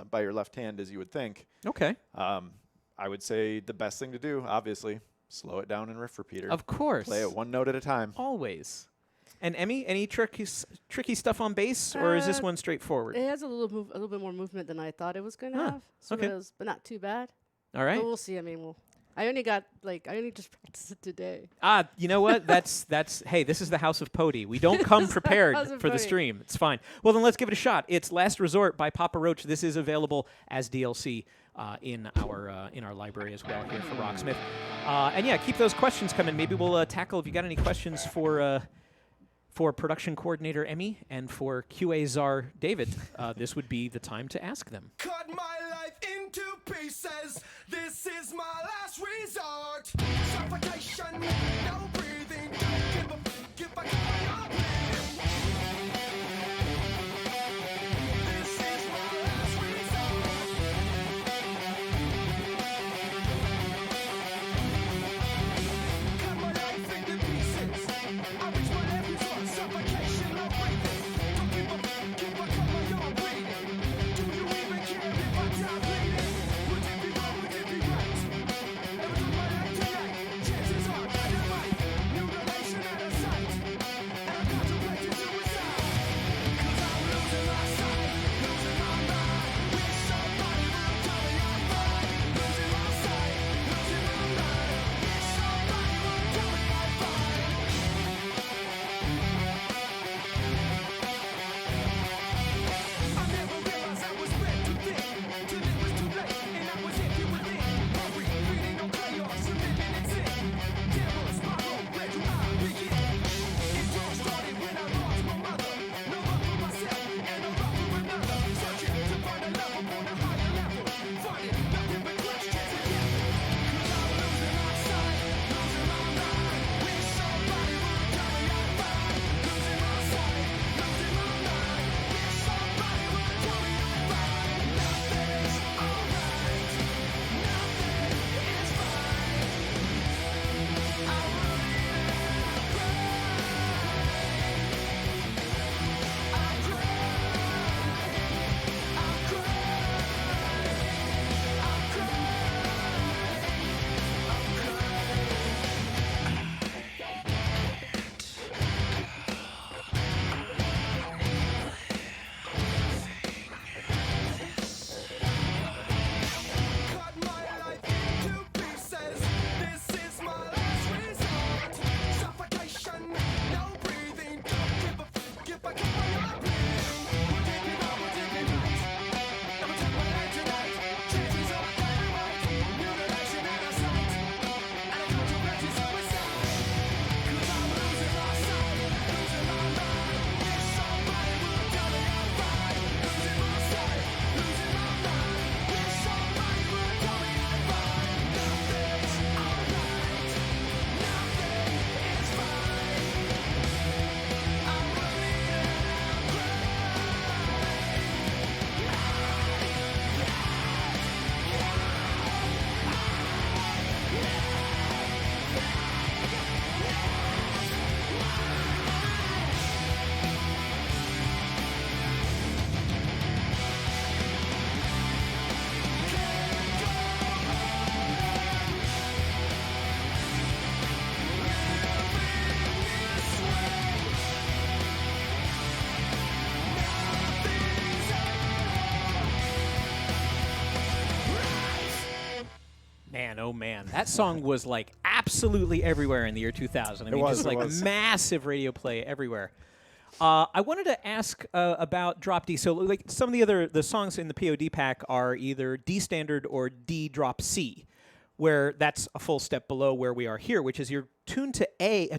by your left hand as you would think. Okay. I would say the best thing to do, obviously, slow it down and riff repeater. Of course. Play it one note at a time. Always. And Emmy, any tricky stuff on bass, or is this one straightforward? It has a little bit more movement than I thought it was going to have. So okay. but not too bad. All right. But we'll see. I mean, I only just practiced it today. You know what? That's hey, this is the House of P.O.D. We don't come prepared House of for the P.O.D.. stream. It's fine. Well, then let's give it a shot. It's Last Resort by Papa Roach. This is available as DLC in our library as well here for Rocksmith. And yeah, keep those questions coming. Maybe we'll tackle if you got any questions for production coordinator Emmy and for QA czar David. This would be the time to ask them. Cut my life into pieces. This is my last resort. Suffocation, no breathing. Don't give a fuck if I This is my last resort. Cut my life into pieces. I reach my last resort. Suffocation, no breathing. Don't give a fuck if I cut my own breathing. Do you even care if I die bleeding? Would it be wrong? Would it be right? Never took my life tonight. Chances are that it might. Mutilation out of sight. And I'm contemplating suicide. 'Cause I'm losing my sight, losing my mind. Wish somebody would tell me I'm fine. Losing my sight, losing my mind. Wish somebody would tell me I'm fine. I never realized I was bred too thin, till it was too late, and I was empty within. Hungry, feeding on chaos, and living in sin. Terror spiral, where do I begin? It all started when I lost my mother. No love for myself, and no love for another. Searching to find a love upon a higher level. Finding nothing but questions again. 'Cause I'm losing my sight, losing my mind. Wish somebody would tell me I'm fine. Losing my sight, losing my mind. Wish somebody would tell me I'm fine. Nothing's alright. Nothing is fine. I'm running out of I cry. I cry. I Cut my life into pieces. This is my last resort. Suffocation, no breathing. Don't give a fuck if I cut my own breathing. Would it be wrong? Would it be right? Never took my life tonight. Chances are that I might. Mutilation out of sight. And I'm contemplating suicide. 'Cause I'm losing my sight, losing my mind. Wish somebody would tell me I'm fine. Losing my sight, losing my mind. Wish somebody would tell me I'm fine. Nothing's alright. Nothing is fine. I'm running out Man, oh man, that song was like absolutely everywhere in the year 2000. I mean, was, just it like was. massive radio play everywhere. I wanted to ask about Drop D. So, like some of the songs in the P.O.D. pack are either D standard or D drop C, where that's a full step below where we are here, which is you're tuned to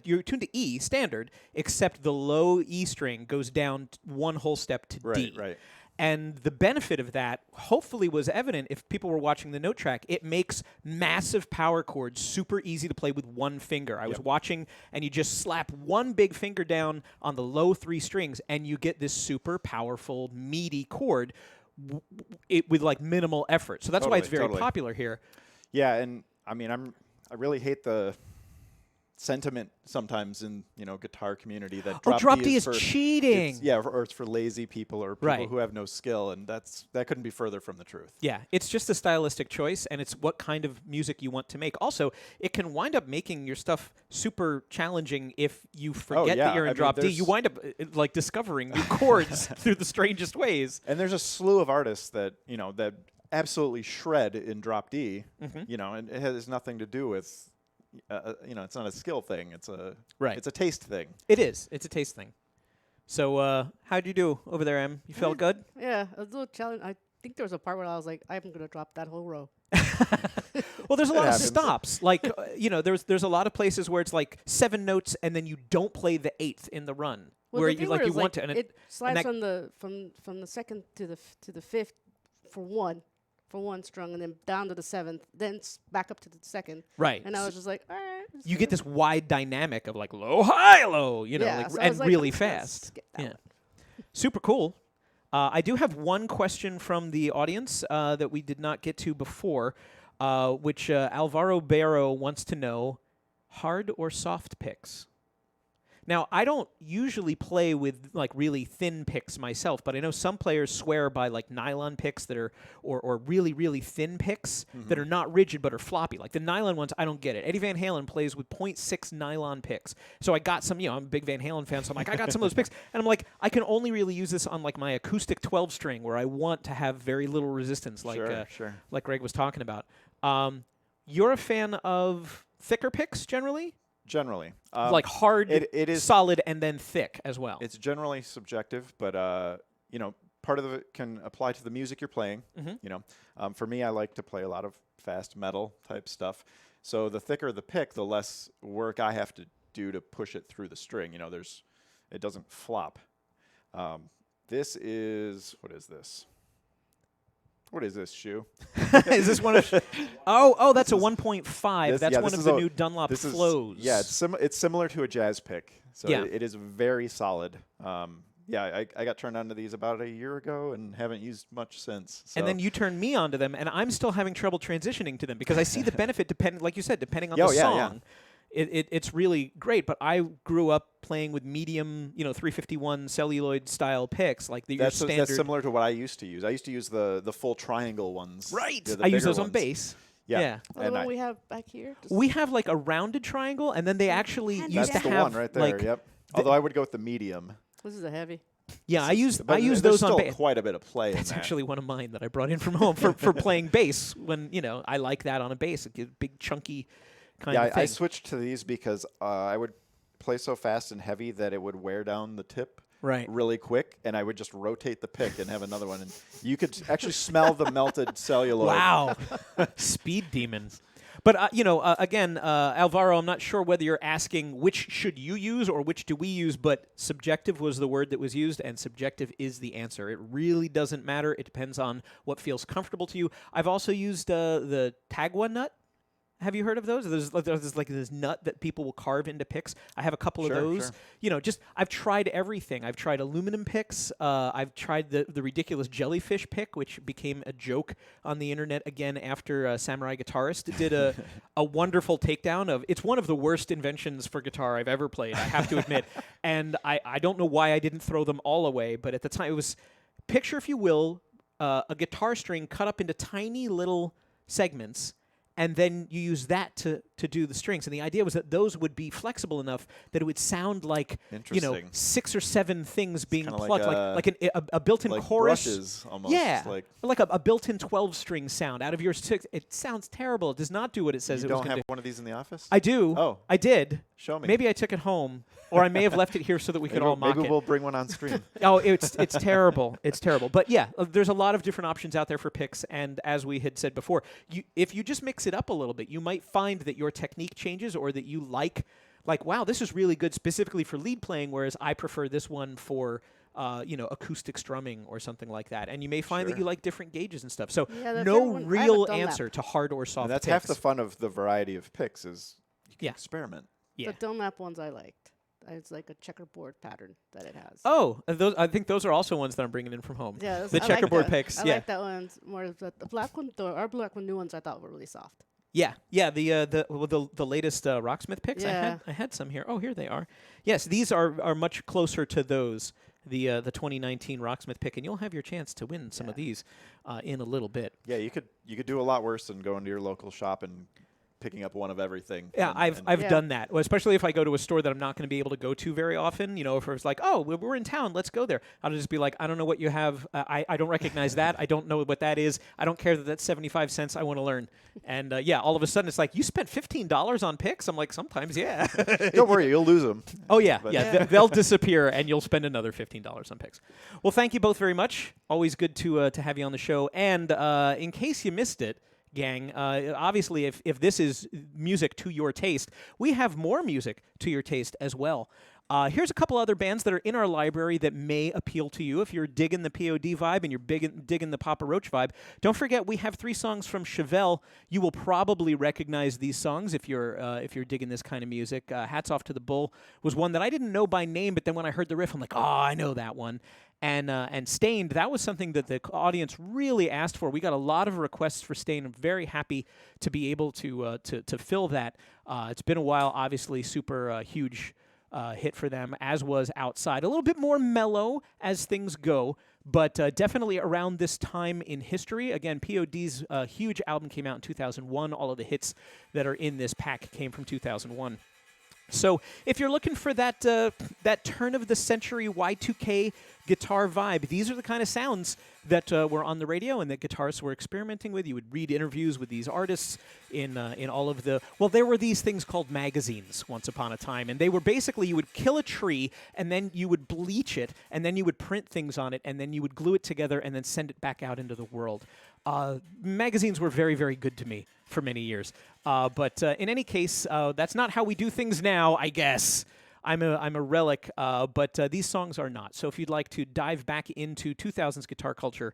you're tuned to E standard, except the low E string goes down one whole step to D. Right. And the benefit of that hopefully was evident if people were watching the note track. It makes massive power chords super easy to play with one finger. I was watching, and you just slap one big finger down on the low three strings, and you get this super powerful, meaty chord with like minimal effort. So that's why it's very popular here. Yeah, and I mean, I really hate the sentiment sometimes in guitar community that Drop D is for, cheating. Or it's for lazy people or people who have no skill, and that couldn't be further from the truth. Yeah, it's just a stylistic choice, and it's what kind of music you want to make. Also, it can wind up making your stuff super challenging if you forget that you're in Drop D. You wind up like discovering new chords through the strangest ways. And there's a slew of artists that that absolutely shred in drop D. You know, and it has nothing to do with, you know, it's not a skill thing. It's a it's a taste thing. It is. It's a taste thing. So how'd you do over there, Em? You felt good? Yeah, a little challenge. I think there was a part where I was like, I'm gonna drop that whole row. Well, there's a lot of happens. stops. Like, you know, there's a lot of places where it's like 7 notes and then you don't play the 8th in the run. Well, where the you thing like where you it's want like to, and it slides that- from the second to the fifth for one strung, and then down to the 7th, then back up to the second. Right. And I was just like, all right. you get this wide dynamic of like low, high, low, you know, Yeah, like, so I and was like, really I'm just gonna fast. skip that Yeah. one. Super cool. I do have one question from the audience that we did not get to before, which Alvaro Barrow wants to know, hard or soft picks? Now, I don't usually play with like really thin picks myself, but I know some players swear by like nylon picks that are or really, really thin picks that are not rigid but are floppy. Like the nylon ones, I don't get it. Eddie Van Halen plays with 0.6 nylon picks. So I got some, you know, I'm a big Van Halen fan, so I'm like, I got some of those picks. And I'm like, I can only really use this on like my acoustic 12 string where I want to have very little resistance, like Sure. like Greg was talking about. You're a fan of thicker picks generally? Generally. Like hard, it is solid, and then thick as well. It's generally subjective, but you know, part of it can apply to the music you're playing. You know, for me, I like to play a lot of fast metal type stuff. So the thicker the pick, the less work I have to do to push it through the string. You know, it doesn't flop. This is what is this? What is this shoe? Is this one of? Oh, that's a 1.5. That's one of the new Dunlop flows. Yeah, it's similar to a jazz pick. So Yeah. it is very solid. Yeah, I got turned on to these about a year ago and haven't used much since. So. And then you turned me onto them, and I'm still having trouble transitioning to them because I see the benefit like you said, depending on the song. It's really great, but I grew up playing with medium, 351 celluloid style picks, like your standard. That's similar to what I used to use. I used to use the full triangle ones. Right. The I use bigger those on ones. bass. Yeah. Oh, the one we have back here. We have like a rounded triangle, and then they actually used That's to the have one right there. like. Yep. Although I would go with the medium. This is a heavy. Yeah, I use But those there's on still bass. quite a bit of play. That's in that. actually one of mine that I brought in from home for playing bass. When I like that on a bass, it gives big chunky kind of thing. I switched to these because I would play so fast and heavy that it would wear down the tip really quick, and I would just rotate the pick and have another one. And you could actually smell the melted celluloid. Wow, speed demons. But again, Alvaro, I'm not sure whether you're asking which should you use or which do we use, but subjective was the word that was used, and subjective is the answer. It really doesn't matter. It depends on what feels comfortable to you. I've also used the Tagua nut. Have you heard of those? There's like this nut that people will carve into picks. I have a couple of those. Sure. I've tried everything. I've tried aluminum picks. I've tried the ridiculous jellyfish pick, which became a joke on the internet again after Samurai Guitarist did a wonderful takedown of. It's one of the worst inventions for guitar I've ever played, I have to admit. And I don't know why I didn't throw them all away, but at the time it was, picture if you will, a guitar string cut up into tiny little segments, and then you use that to do the strings. And the idea was that those would be flexible enough that it would sound like, 6 or 7 things being plucked, like a built-in like chorus. Brushes, almost. Yeah, Like a built-in 12-string sound out of your 6. It sounds terrible. It does not do what it says you it was don't going to have do. one of these in the office? I do. Oh. I did. Show me. Maybe I took it home, or I may have left it here so that we could all mock maybe it. we'll bring one on stream. Oh, it's terrible. It's terrible. But yeah, there's a lot of different options out there for picks. And as we had said before, if you just mix it up a little bit, you might find that your technique changes, or that you like, wow, this is really good specifically for lead playing, whereas I prefer this one for acoustic strumming or something like that. And you may find that you like different gauges and stuff. So no real answer to hard or soft and that's picks. half the fun of the variety of picks is you can experiment. Yeah. The Dunlap ones I liked. It's like a checkerboard pattern that it has. Oh, I think those are also ones that I'm bringing in from home. Yeah, the checkerboard picks. I like that one more. The black one, our black one, new ones I thought were really soft. Yeah. The latest Rocksmith picks. Yeah. I had some here. Oh, here they are. Yes, these are much closer to those. The 2019 Rocksmith pick, and you'll have your chance to win some of these in a little bit. Yeah, you could do a lot worse than going to your local shop and picking up one of everything. Yeah, and I've Yeah. done that, well, especially if I go to a store that I'm not going to be able to go to very often. You know, if it's like, oh, we're in town, let's go there. I'll just be like, I don't know what you have. I don't recognize that. I don't know what that is. I don't care that that's 75 cents. I want to learn. And yeah, all of a sudden it's like, you spent $15 on picks? I'm like, sometimes, yeah. don't worry, you'll lose them. Oh, yeah. But- Yeah, they'll disappear, and you'll spend another $15 on picks. Well, thank you both very much. Always good to have you on the show. And in case you missed it, gang, obviously, if this is music to your taste, we have more music to your taste as well. Here's a couple other bands that are in our library that may appeal to you if you're digging the P.O.D. vibe and you're digging the Papa Roach vibe. Don't forget, we have 3 songs from Chevelle. You will probably recognize these songs if you're digging this kind of music. Hats Off to the Bull was one that I didn't know by name, but then when I heard the riff, I'm like, oh, I know that one. And Stained, that was something that the audience really asked for. We got a lot of requests for Stained. I'm very happy to be able to fill that. It's been a while, obviously, super huge hit for them, as was Outside. A little bit more mellow as things go, but definitely around this time in history. Again, P.O.D.'s huge album came out in 2001. All of the hits that are in this pack came from 2001. So if you're looking for that turn of the century Y2K guitar vibe, these are the kind of sounds that were on the radio and that guitarists were experimenting with. You would read interviews with these artists in all of the... Well, there were these things called magazines once upon a time, and they were basically, you would kill a tree, and then you would bleach it, and then you would print things on it, and then you would glue it together and then send it back out into the world. Magazines were very, very good to me for many years. But in any case, that's not how we do things now, I guess. I'm a relic, but these songs are not. So if you'd like to dive back into 2000s guitar culture,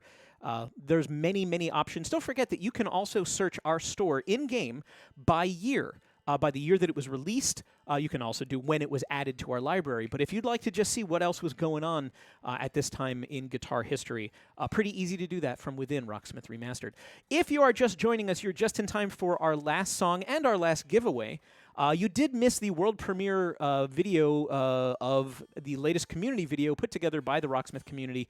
there's many, many options. Don't forget that you can also search our store in-game by year. By the year that it was released. You can also do when it was added to our library. But if you'd like to just see what else was going on at this time in guitar history, pretty easy to do that from within Rocksmith Remastered. If you are just joining us, you're just in time for our last song and our last giveaway. You did miss the world premiere video of the latest community video put together by the Rocksmith community,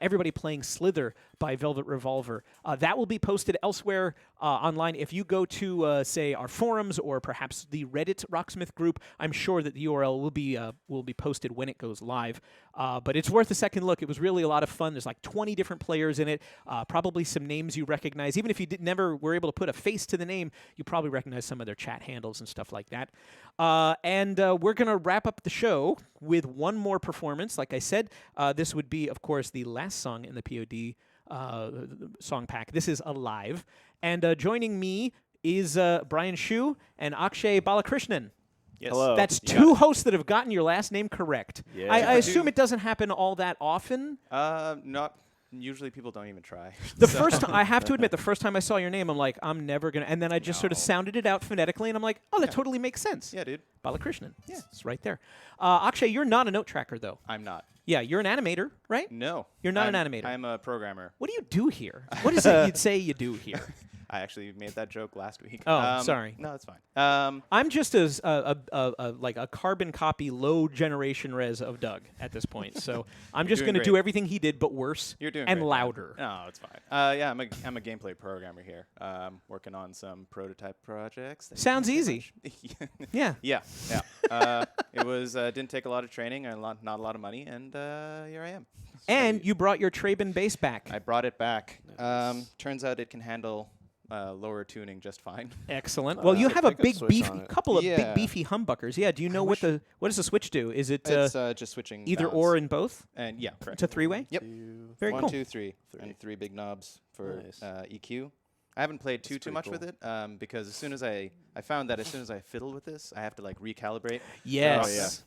everybody playing Slither by Velvet Revolver. That will be posted elsewhere online. If you go to, say, our forums or perhaps the Reddit Rocksmith group, I'm sure that the URL will be posted when it goes live. But it's worth a second look. It was really a lot of fun. There's like 20 different players in it, probably some names you recognize. Even if you never were able to put a face to the name, you probably recognize some of their chat handles and stuff like that. And we're going to wrap up the show with one more performance. Like I said, this would be, of course, the last song in the P.O.D. Song pack. This is Alive. And joining me is Brian Shu and Akshay Balakrishnan. Yes. Hello. That's 2 hosts that have gotten your last name correct. Yeah. I assume it doesn't happen all that often. Not usually. People don't even try. The first time, I have to admit, the first time I saw your name, I'm like, I'm never gonna. And then I just sort of sounded it out phonetically, and I'm like, oh, that totally makes sense. Yeah, dude. Balakrishnan. Yeah, it's right there. Akshay, you're not a note tracker, though. I'm not. Yeah, you're an animator, right? No. You're not I'm an animator. I'm a programmer. What do you do here? What is it you'd say you do here? I actually made that joke last week. Oh, sorry. No, it's fine. I'm just as like a carbon copy, low generation res of Doug at this point. So I'm just doing going to do great. everything he did, but worse You're doing and great, man. louder. No, it's fine. Yeah, I'm a gameplay programmer here. Working on some prototype projects. that you Sounds can't easy. much. Yeah. Yeah. It was didn't take a lot of training and not a lot of money, and here I am. And you brought your Traben bass back. I brought it back. Turns out it can handle lower tuning just fine. Excellent. Well, you have a big beef, couple of big Yeah. beefy humbuckers. Yeah. Do you know what does the switch do? Is it It's just switching either balance. or in both? And yeah, correct. It's a 3-way. Yep. Very One, cool. 2, 3, and 3 big knobs for EQ. I haven't played too much with it because as soon as I found that as soon as I fiddle with this, I have to like recalibrate. Yes.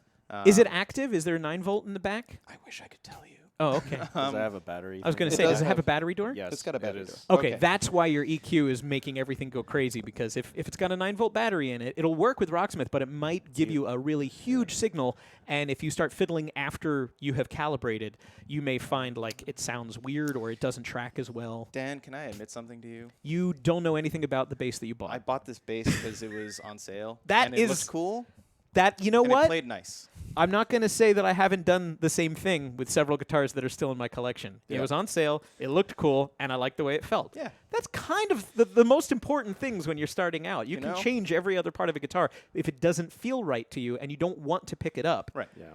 Is it active? Is there a 9-volt in the back? I wish I could tell you. Oh, okay. Does it have a battery? I was going to It say, does does it have a have- battery door? Yes. It's got a yeah, it battery is. door. Okay, that's why your EQ is making everything go crazy, because if it's got a 9-volt battery in it, it'll work with Rocksmith, but it might give you a really huge signal, and if you start fiddling after you have calibrated, you may find like it sounds weird or it doesn't track as well. Dan, can I admit something to you? You don't know anything about the bass that you bought. I bought this bass because it was on sale. That and it is- looked cool. That, you know and what? It played nice. I'm not going to say that I haven't done the same thing with several guitars that are still in my collection. It Yeah. was on sale, it looked cool, and I liked the way it felt. Yeah. That's kind of the most important things when you're starting out. You You can know? change every other part of a guitar if it doesn't feel right to you and you don't want to pick it up. Right. Yeah.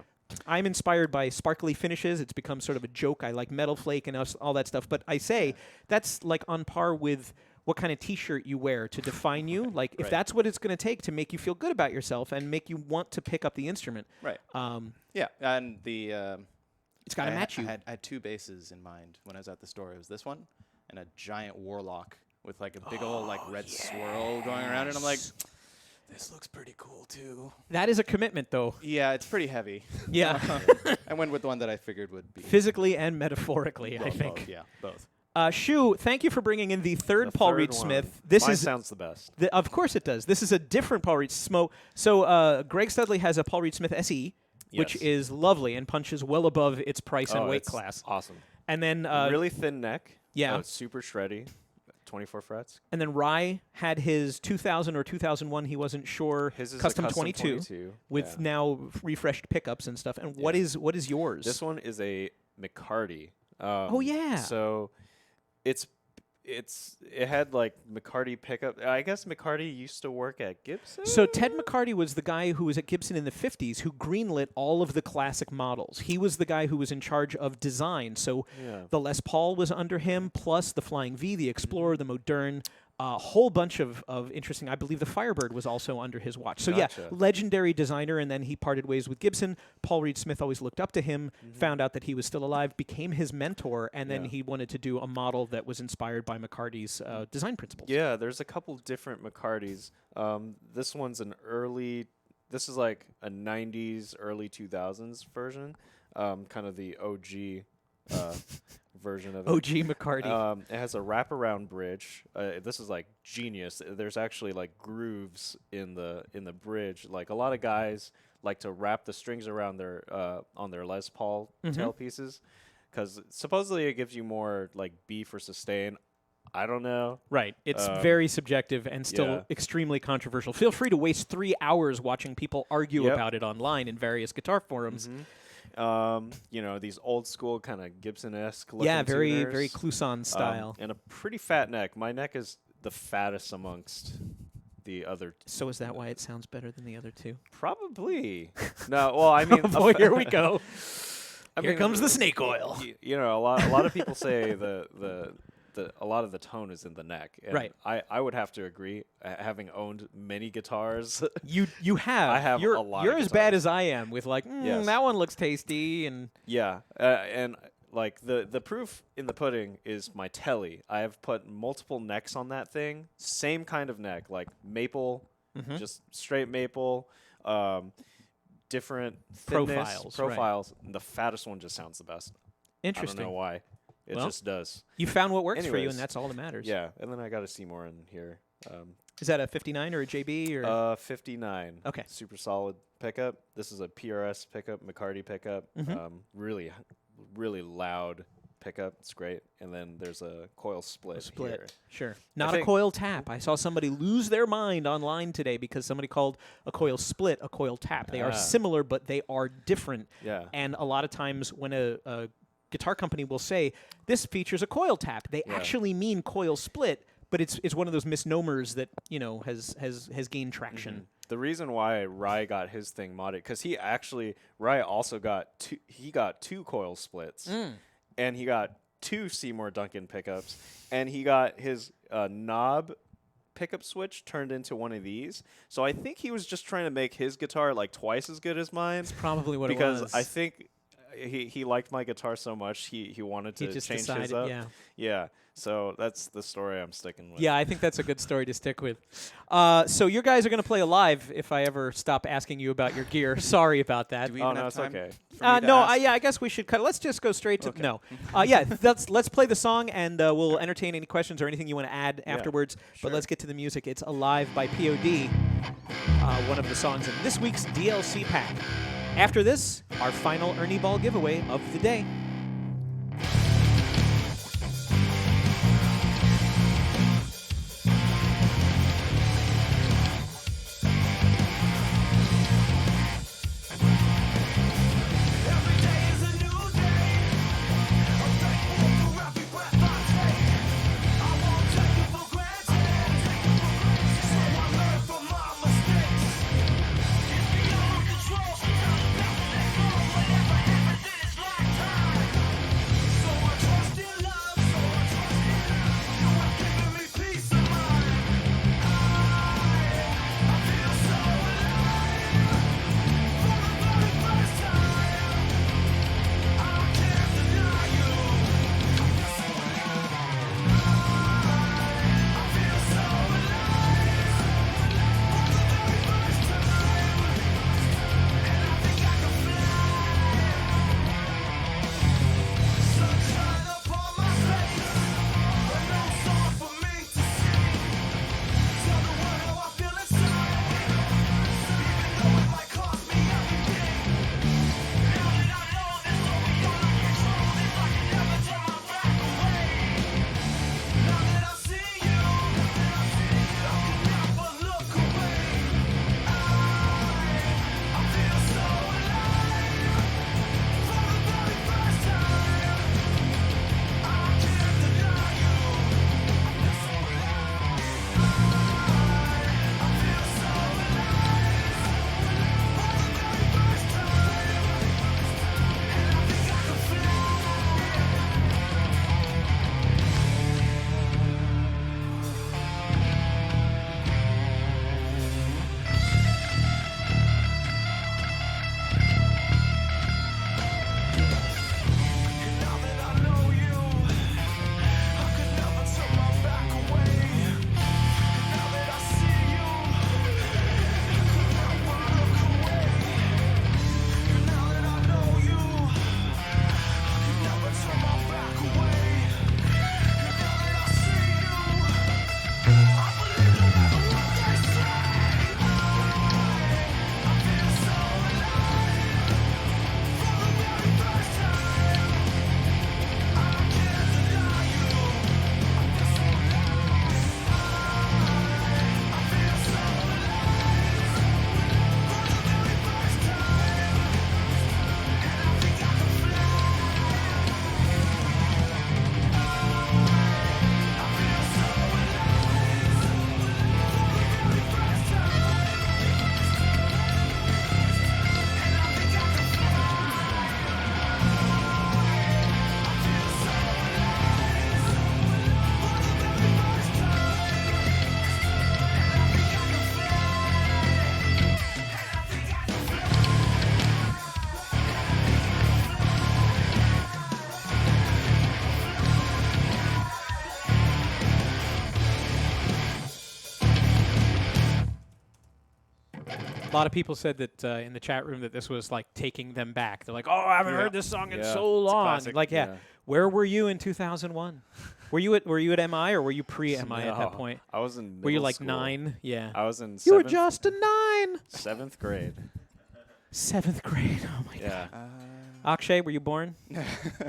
I'm inspired by sparkly finishes. It's become sort of a joke. I like metal flake and all that stuff. But I say that's like on par with what kind of T-shirt you wear to define you. Like if Right. that's what it's going to take to make you feel good about yourself and make you want to pick up the instrument. Right. Um, Yeah, and the It's gotta I ha- match you. I had two basses in mind when I was at the store. It was this one and a giant warlock with like a big old like red swirl going around, and I'm like, this looks pretty cool too. that is a commitment, though. Yeah, it's pretty heavy. Yeah. I went with the one that I figured would be Physically and metaphorically, I both, think. both, yeah, both. Shu, thank you for bringing in the third The Paul third Reed one. Smith. This Mine is sounds the best. Of course it does. This is a different Paul Reed Smith. So Greg Studley has a Paul Reed Smith SE, which Yes. is lovely and punches well above its price and weight it's class. Awesome. And then Really thin neck. yeah. Super shreddy. 24 frets. And then Rye had his 2000 or 2001, he wasn't sure, His is a custom, custom 22 with yeah. now refreshed pickups and stuff. And what is yours? This one is a McCarty. Oh, yeah. So it had like McCarty pickup. I guess McCarty used to work at Gibson. So Ted McCarty was the guy who was at Gibson in the 50s who greenlit all of the classic models. He was the guy who was in charge of design. So Yeah. the Les Paul was under him, plus the Flying V, the Explorer, the Moderne, a whole bunch of interesting. I believe the Firebird was also under his watch. So yeah, Gotcha. legendary designer, and then he parted ways with Gibson. Paul Reed Smith always looked up to him, found out that he was still alive, became his mentor, and then Yeah. he wanted to do a model that was inspired by McCarty's design principles. Yeah, there's a couple different McCartys. This one's this is like a 90s, early 2000s version. Kind of the OG version of it. OG McCarty. It has a wraparound bridge. This is like genius. There's actually like grooves in the bridge. Like a lot of guys like to wrap the strings around their on their Les Paul tail pieces, because supposedly it gives you more like beef or sustain. I don't know. Right. It's very subjective and still yeah. extremely controversial. Feel free to waste 3 hours watching people argue Yep. about it online in various guitar forums. These old school kind of Gibson-esque looking Yeah, very tuners. very Clouson style. And a pretty fat neck. My neck is the fattest amongst the other. So is that why it sounds better than the other two? Probably. No, well, I mean, Oh boy, here we go. I Here mean, comes the snake oil. A lot of people say a lot of the tone is in the neck. And Right. I would have to agree. Having owned many guitars, You have. I have You're, a lot You're of as bad guitars. as I am with like, Yes. that one looks tasty and yeah, and like the proof in the pudding is my telly. I have put multiple necks on that thing. Same kind of neck, like maple, just straight maple. Different thickness, Profiles, And the fattest one just sounds the best. interesting. I don't know why. It Well, just does. You found what works for you, Anyways, and that's all that matters. Yeah, and then I got a Seymour in here. Is that a 59 or a JB or? 59. Okay. Super solid pickup. This is a PRS pickup, McCarty pickup. Really, really loud pickup. It's great. And then there's a coil split. Here. Sure. Not a coil tap. I saw somebody lose their mind online today because somebody called a coil split a coil tap. They are similar, but they are different. Yeah. And a lot of times when a guitar company will say, this features a coil tap, they actually mean coil split, but it's one of those misnomers that, has gained traction. The reason why Rye got his thing modded, because Rye also got two coil splits, and he got 2 Seymour Duncan pickups, and he got his knob pickup switch turned into one of these. So I think he was just trying to make his guitar like twice as good as mine. That's probably what it was. Because I think he liked my guitar so much he wanted to just change decided, his up. yeah. So that's the story I'm sticking with. Yeah, I think that's a good story to stick with. So you guys are going to play live if I ever stop asking you about your gear. Sorry about that. Do we Oh, even no, have it's time okay. for me to No, ask? I guess we should cut. Let's just go straight to no. Let's play the song and we'll entertain any questions or anything you want to add afterwards. But let's get to the music. It's "Alive" by P.O.D. One of the songs in this week's DLC pack. After this, our final Ernie Ball giveaway of the day. lot of people said that in the chat room that this was like taking them back. They're like, "Oh, I haven't heard this song in Yeah. so It's a long." classic. Like, yeah. Where were you in 2001? Were you at MI or were you pre-MI at that point? I was in. Were you middle like school. 9? Yeah. I was in. You were seventh- just a 9. 7th grade. 7th grade. Oh my Yeah. god. Akshay, were you born?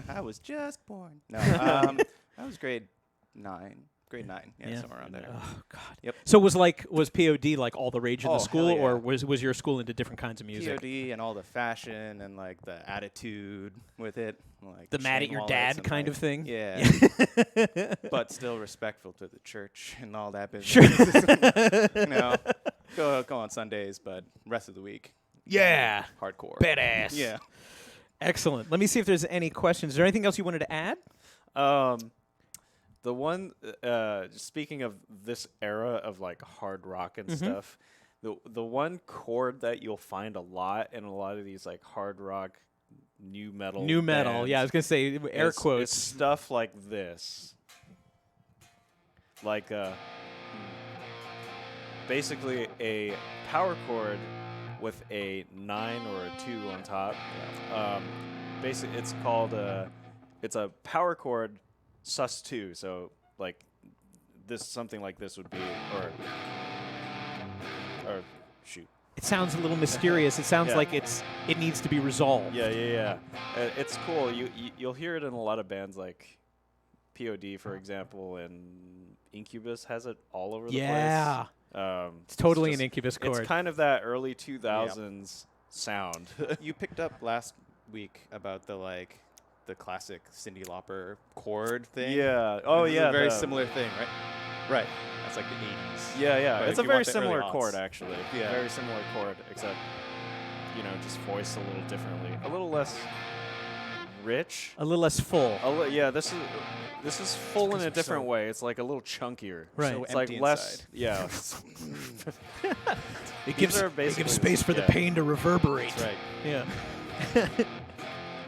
I was just born. No, I was grade 9. Grade 9, yeah, somewhere around there. Oh god. Yep. So was P.O.D. like all the rage in the Oh, school, hell yeah. or was your school into different kinds of music? P.O.D. and all the fashion and like the attitude with it, like The mad at chain your wallets dad and, kind like- of thing? Yeah. But still respectful to the church and all that business. Sure. You know, go on Sundays, but rest of the week. Yeah. Hardcore. Badass. Yeah. Excellent. Let me see if there's any questions. Is there anything else you wanted to add? The one, speaking of this era of like hard rock and stuff, the one chord that you'll find a lot in a lot of these like hard rock, new metal. Yeah, I was gonna say air quotes. It's stuff like this, like basically a power chord with a 9 or a 2 on top. Basically, it's called it's a power chord sus2. So like this, something like this would be, or shoot. It sounds a little mysterious. It sounds Yeah. like it needs to be resolved. Yeah. It's cool. You'll hear it in a lot of bands like P.O.D. for example, and Incubus has it all over the place. Yeah. It's totally just- an Incubus chord. It's kind of that early 2000s sound. You picked up last week about the classic Cyndi Lauper chord thing. Yeah. Oh, This is yeah. a very similar thing, right? Right. That's like the 80s. Yeah. But It's if a you very want the early similar aughts. chord, actually. Yeah. Very similar chord, except, just voiced a little differently. A little less rich. A little less full. Yeah, this is full in a different way. It's like a little chunkier. Right. So It's like empty less. inside. Yeah. It These are gives basically space for the pain to reverberate. That's right. Yeah.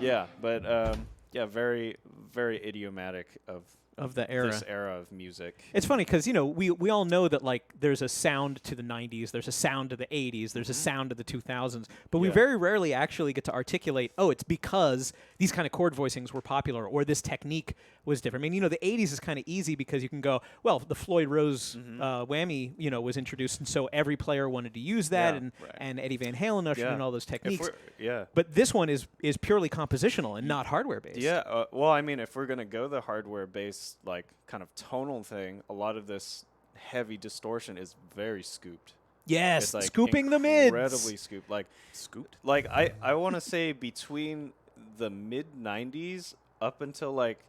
Yeah, but very, very idiomatic of the era. This era of music. It's funny because we all know that like there's a sound to the 90s, there's a sound to the 80s, there's a sound to the 2000s, but we very rarely actually get to articulate, oh, it's because these kind of chord voicings were popular or this technique was different. I mean, the 80s is kind of easy because you can go, well, the Floyd Rose whammy, was introduced, and so every player wanted to use that, and Eddie Van Halen ushered in all those techniques. But this one is purely compositional and not hardware based. Yeah, well, I mean, if we're gonna go the hardware based like kind of tonal thing, a lot of this heavy distortion is very scooped. Yes, it's, like, scooping the mids. Incredibly scooped. Like scooped. Like I want to say between the mid '90s up until like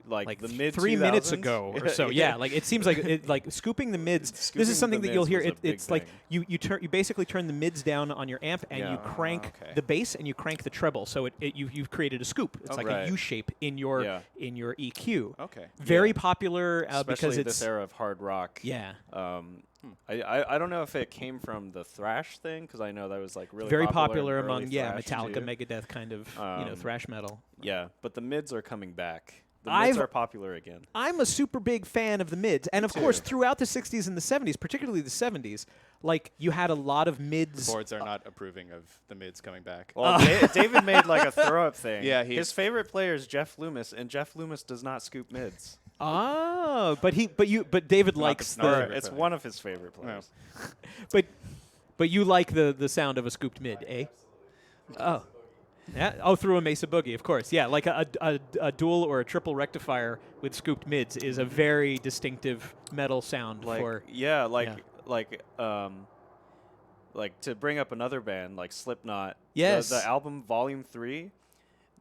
the mid 3 minutes 2000s. ago or so. Yeah, like it seems like scooping the mids. This is something the that you'll mids hear. was a big It's like thing. you basically turn the mids down on your amp and you crank the bass and you crank the treble. So you've created a scoop. It's like a U shape in your EQ. Okay. Very popular Especially because it's this era of hard rock. Yeah. I don't know if it came from the thrash thing because I know that was like really very popular in among early thrash Metallica, too. Megadeth kind of thrash metal. Yeah, but the mids are coming back. The mids are popular again. I'm a super big fan of the mids. And, of course, throughout the 60s and the 70s, particularly the 70s, like, you had a lot of mids. The boards are not approving of the mids coming back. Well, David made, like, a throw-up thing. Yeah, his favorite player is Jeff Loomis, and Jeff Loomis does not scoop mids. Oh, but David likes It's one of his favorite players. But you like the sound of a scooped mid, eh? Oh. Yeah. Oh, through a Mesa Boogie, of course. Yeah, like a dual or a triple rectifier with scooped mids is a very distinctive metal sound like to bring up another band like Slipknot. Yes. The album Volume 3,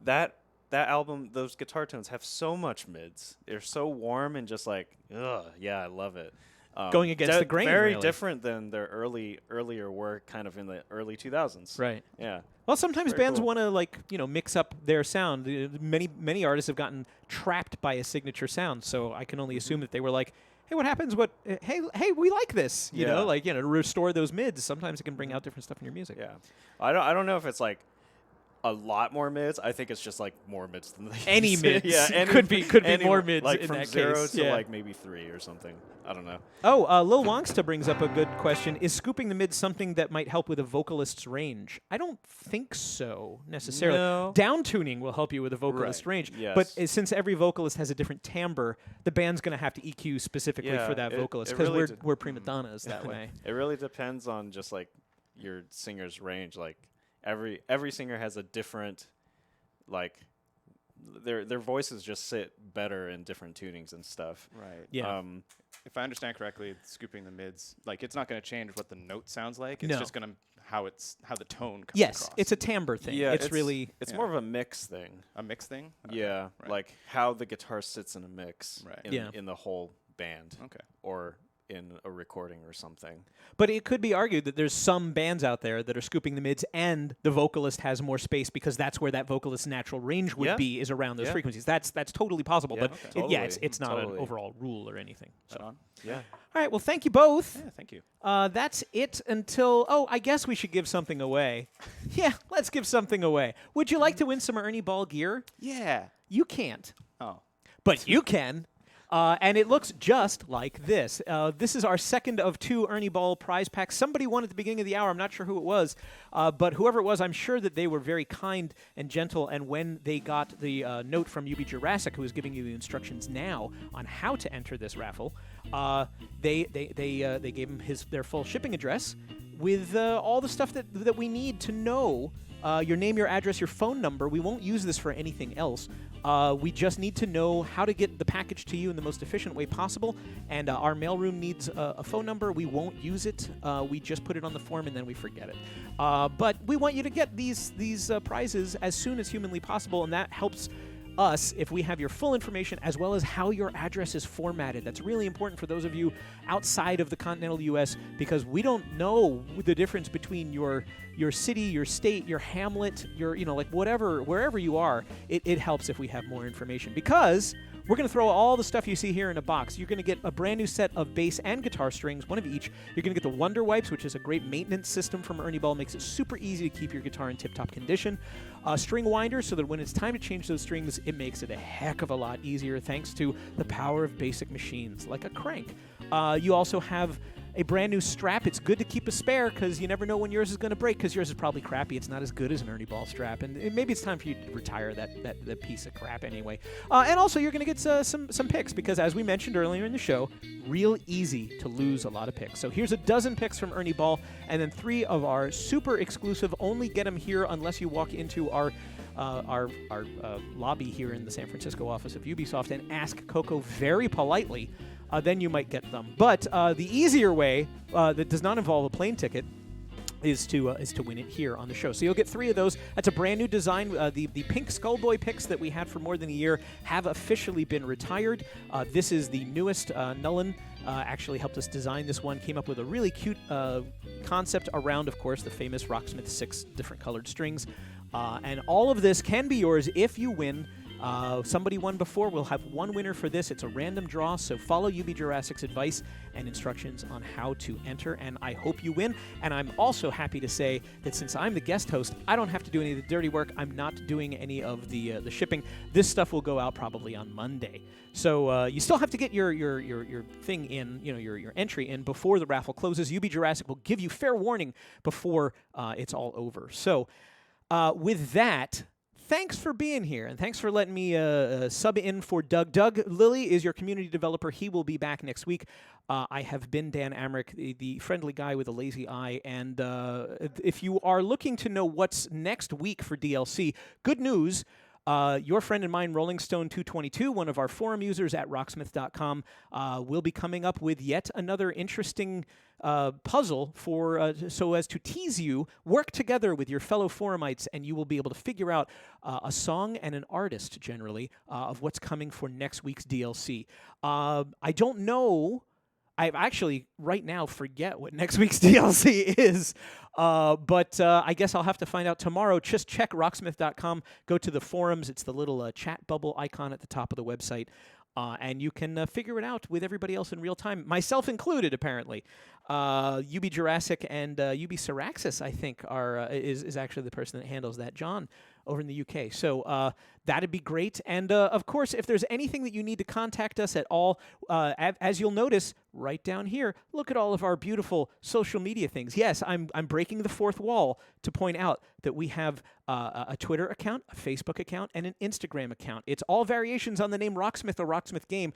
that album, those guitar tones have so much mids. They're so warm and just like, I love it. Going against the grain, very really. different than their earlier work, kind of in the early 2000s. Right. Yeah. Well, sometimes Very bands cool. want to mix up their sound. Many artists have gotten trapped by a signature sound, so I can only assume that they were like, hey, what happens? Hey, we like this. You know, to restore those mids. Sometimes it can bring out different stuff in your music. Yeah. I don't know if it's like a lot more mids. I think it's just like more mids than they Any used to. mids. Yeah, Could be any- more mids like in from that 0 case, to yeah. like maybe 3 or something. I don't know. Oh, Lil Wongsta brings up a good question. Is scooping the mid something that might help with a vocalist's range? I don't think so, necessarily. No. Down tuning will help you with a vocalist Right, range. yes. But since every vocalist has a different timbre, the band's going to have to EQ specifically Yeah, for that it- vocalist it because really we're prima donnas that way. It really depends on just like your singer's range. Like every singer has a different, like their voices just sit better in different tunings and stuff. Right. Yeah. If I understand correctly, scooping the mids, like it's not going to change what the note sounds like. It's No. just going to how the tone comes Yes, across. it's a timbre thing. Yeah, it's really it's Yeah. more of a mix thing. A mix thing? Okay, Yeah, right. like how the guitar sits in a mix Right. in, Yeah. in the whole band. Okay. Or in a recording or something. But it could be argued that there's some bands out there that are scooping the mids and the vocalist has more space because that's where that vocalist's natural range would Yeah. be, is around those Yeah. frequencies. That's totally possible. Yeah, But okay. it's not Totally. an overall rule or anything. So. Right on. Yeah. All right, well, thank you both. Yeah, thank you. That's it until... Oh, I guess we should give something away. Yeah, let's give something away. Would you like to win some Ernie Ball gear? Yeah. You can't. Oh. But you can. And it looks just like this. This is our second of 2 Ernie Ball prize packs. Somebody won at the beginning of the hour. I'm not sure who it was. But whoever it was, I'm sure that they were very kind and gentle. And when they got the note from UB Jurassic, who is giving you the instructions now on how to enter this raffle, they gave him their full shipping address with all the stuff that we need to know. Your name, your address, your phone number. We won't use this for anything else. We just need to know how to get the package to you in the most efficient way possible. And our mailroom needs a phone number. We won't use it. We just put it on the form and then we forget it. But we want you to get these prizes as soon as humanly possible, and that helps us if we have your full information as well as how your address is formatted. That's really important for those of you outside of the continental U.S. because we don't know the difference between your city, your state, your hamlet, your like wherever you are. It helps if we have more information because we're going to throw all the stuff you see here in a box. You're going to get a brand new set of bass and guitar strings, one of each. You're going to get the Wonder Wipes, which is a great maintenance system from Ernie Ball. Makes it super easy to keep your guitar in tip-top condition. String winders, so that when it's time to change those strings, it makes it a heck of a lot easier thanks to the power of basic machines like a crank. You also have a brand new strap. It's good to keep a spare because you never know when yours is going to break because yours is probably crappy. It's not as good as an Ernie Ball strap. And maybe it's time for you to retire that piece of crap anyway. And also, you're going to get some picks because, as we mentioned earlier in the show, real easy to lose a lot of picks. So here's a dozen picks from Ernie Ball and then 3 of our super exclusive, only get them here unless you walk into our lobby here in the San Francisco office of Ubisoft and ask Coco very politely. Then you might get them. But the easier way that does not involve a plane ticket is to win it here on the show. So you'll get 3 of those. That's a brand new design. The pink Skullboy picks that we had for more than a year have officially been retired. This is the newest. Nullen actually helped us design this one. Came up with a really cute concept around, of course, the famous Rocksmith 6 different colored strings. And all of this can be yours if you win. Somebody won before. We'll have one winner for this. It's a random draw, so follow UB Jurassic's advice and instructions on how to enter, and I hope you win. And I'm also happy to say that since I'm the guest host, I don't have to do any of the dirty work. I'm not doing any of the shipping. This stuff will go out probably on Monday. So you still have to get your thing in, your entry in before the raffle closes. UB Jurassic will give you fair warning before it's all over. So with that, thanks for being here, and thanks for letting me sub in for Doug. Doug Lilly is your community developer. He will be back next week. I have been Dan Amrick, the friendly guy with a lazy eye, and if you are looking to know what's next week for DLC, good news. Your friend and mine, Rolling Stone 222, one of our forum users at Rocksmith.com, will be coming up with yet another interesting puzzle so as to tease you. Work together with your fellow forumites, and you will be able to figure out a song and an artist, generally, of what's coming for next week's DLC. I don't know. I actually, right now, forget what next week's DLC is. But I guess I'll have to find out tomorrow. Just check Rocksmith.com. Go to the forums. It's the little chat bubble icon at the top of the website. And you can figure it out with everybody else in real time, myself included, apparently. UB Jurassic and UB Syraxis, I think, is actually the person that handles that. John over in the UK. So that'd be great. And of course, if there's anything that you need to contact us at all, as you'll notice right down here, look at all of our beautiful social media things. Yes, I'm breaking the fourth wall to point out that we have a Twitter account, a Facebook account, and an Instagram account. It's all variations on the name Rocksmith or Rocksmith Game.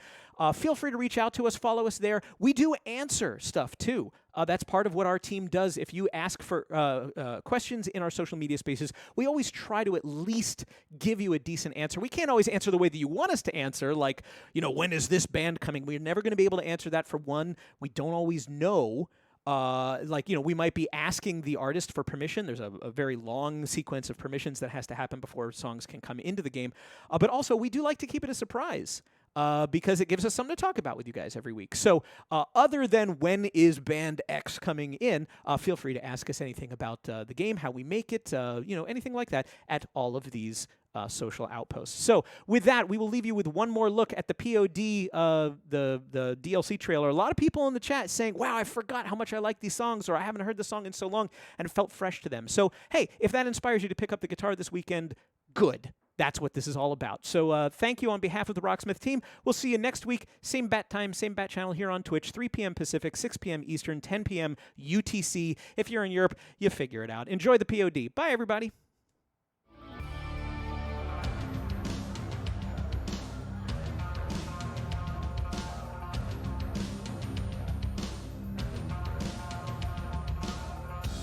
Feel free to reach out to us, follow us there. We do answer stuff too. That's part of what our team does. If you ask for questions in our social media spaces, we always try to at least give you a decent answer. We can't always answer the way that you want us to answer, like, when is this band coming? We're never going to be able to answer that. For one, we don't always know. We might be asking the artist for permission. There's a very long sequence of permissions that has to happen before songs can come into the game. But also, we do like to keep it a surprise. Because it gives us something to talk about with you guys every week. So other than when is Band X coming in, feel free to ask us anything about the game, how we make it, anything like that at all of these social outposts. So with that, we will leave you with one more look at the P.O.D, the DLC trailer. A lot of people in the chat saying, wow, I forgot how much I like these songs, or I haven't heard the song in so long, and it felt fresh to them. So, hey, if that inspires you to pick up the guitar this weekend, good. That's what this is all about. So thank you on behalf of the Rocksmith team. We'll see you next week. Same bat time, same bat channel here on Twitch, 3 p.m. Pacific, 6 p.m. Eastern, 10 p.m. UTC. If you're in Europe, you figure it out. Enjoy the POD. Bye, everybody.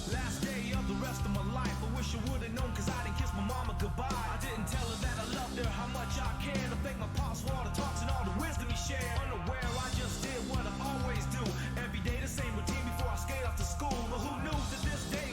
Last day of the rest of my life. I wish I would've known, cause I didn't kiss my mama goodbye. I didn't tell her that I loved her, how much I cared. I thank my pops for all the talks and all the wisdom he shared. Unaware, I just did what I always do. Every day the same routine before I skate off to school. But who knew that this day